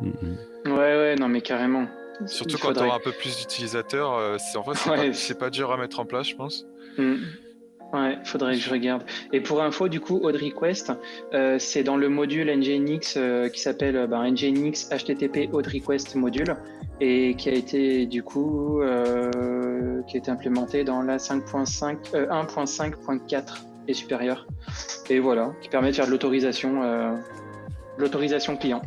S3: Ouais, non, mais carrément.
S2: Surtout
S3: Il
S2: quand tu auras
S3: faudrait.
S2: un peu plus d'utilisateurs, en fait
S3: Ouais.
S2: c'est pas dur à mettre en place, je pense.
S3: Mm. Ouais, faudrait que je regarde. Et pour info, du coup, AudeRequest, c'est dans le module Nginx qui s'appelle Nginx HTTP AudeRequest module et qui a été du coup qui a été implémenté dans la 5.5 1.5.4 et supérieur. Et voilà, qui permet de faire de l'autorisation client.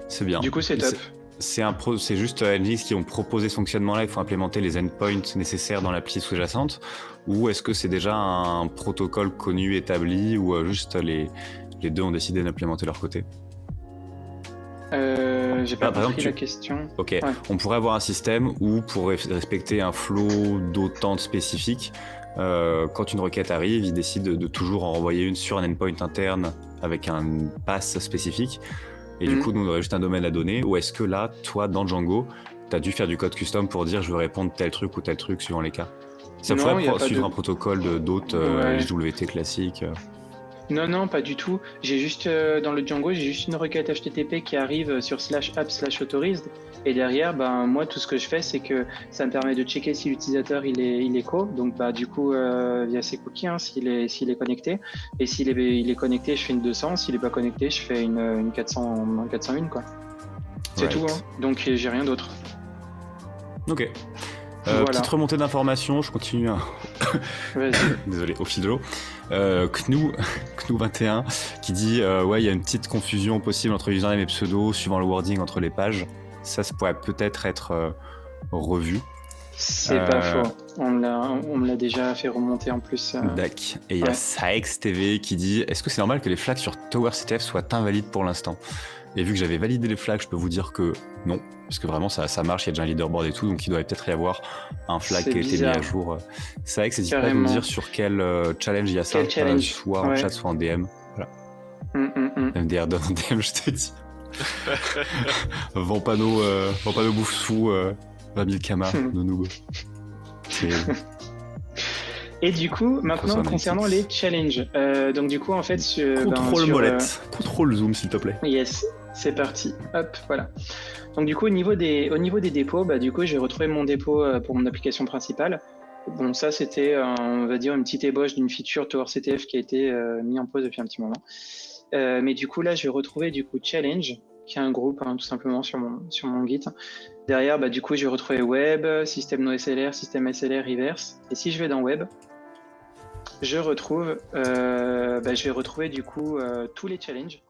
S1: C'est bien.
S3: Du coup, c'est top.
S1: C'est juste Nginx qui ont proposé ce fonctionnement-là, il faut implémenter les endpoints nécessaires dans l'appli sous-jacente, ou est-ce que c'est déjà un protocole connu, établi, ou juste les deux ont décidé d'implémenter leur côté?
S3: J'ai pas
S1: par
S3: compris
S1: exemple,
S3: la question.
S1: Ok,
S3: Ouais.
S1: on pourrait avoir un système où pour respecter un flow d'attente spécifique, quand une requête arrive, il décide de toujours en renvoyer une sur un endpoint interne avec un pass spécifique. Et du coup, nous, on aurait juste un domaine à donner. Ou est-ce que là, toi, dans Django, tu as dû faire du code custom pour dire je veux répondre tel truc ou tel truc suivant les cas? Ça
S3: Non,
S1: pourrait
S3: il y a pas
S1: suivre
S3: de.
S1: un protocole d'autres
S3: Ouais.
S1: JWT classiques.
S3: Non, pas du tout. J'ai juste dans le Django, j'ai juste une requête HTTP qui arrive sur /app/authorized et derrière, moi tout ce que je fais, c'est que ça me permet de checker si l'utilisateur il est co, donc du coup via ses cookies, s'il est connecté, et s'il est connecté, je fais une 200, s'il est pas connecté, je fais une 401 quoi. C'est
S1: Right.
S3: tout, donc j'ai rien d'autre.
S1: Ok.
S3: Voilà.
S1: Petite remontée d'informations, je continue.
S3: Vas-y.
S1: Désolé, au fil de l'eau. Knou21 qui dit ouais, il y a une petite confusion possible entre username et pseudo suivant le wording entre les pages. Ça pourrait peut-être être revu.
S3: C'est pas faux. On me l'a déjà fait remonter en plus.
S1: Dac. Et il y a Saex TV qui dit est-ce que c'est normal que les flags sur TowerCTF soient invalides pour l'instant? Et vu que j'avais validé les flags, je peux vous dire que non, parce que vraiment ça marche, il y a déjà un leaderboard et tout, donc il doit peut-être y avoir un flag qui a été mis à jour. Saex, n'hésite pas à nous dire sur quel challenge il y a ça, soit en chat, soit en DM. Voilà. MDR donne en DM, je te dis. Vampano bouffe sous 20 000 kamas de noob.
S3: Et du coup, maintenant, concernant les challenges. Donc du coup, en fait...
S1: Contrôle molette. Contrôle zoom, s'il te plaît.
S3: Yes, c'est parti. Hop, voilà. Donc du coup, au niveau des dépôts, du coup, j'ai retrouvé mon dépôt pour mon application principale. Bon, ça, c'était, on va dire, une petite ébauche d'une feature TowerCTF qui a été mis en pause depuis un petit moment. Mais du coup, là, je vais retrouver du coup Challenge, qui est un groupe, tout simplement, sur mon Git. Derrière, du coup, je vais retrouver Web, système NoSLR, système SLR, Reverse. Et si je vais dans Web, je vais retrouver du coup tous les challenges.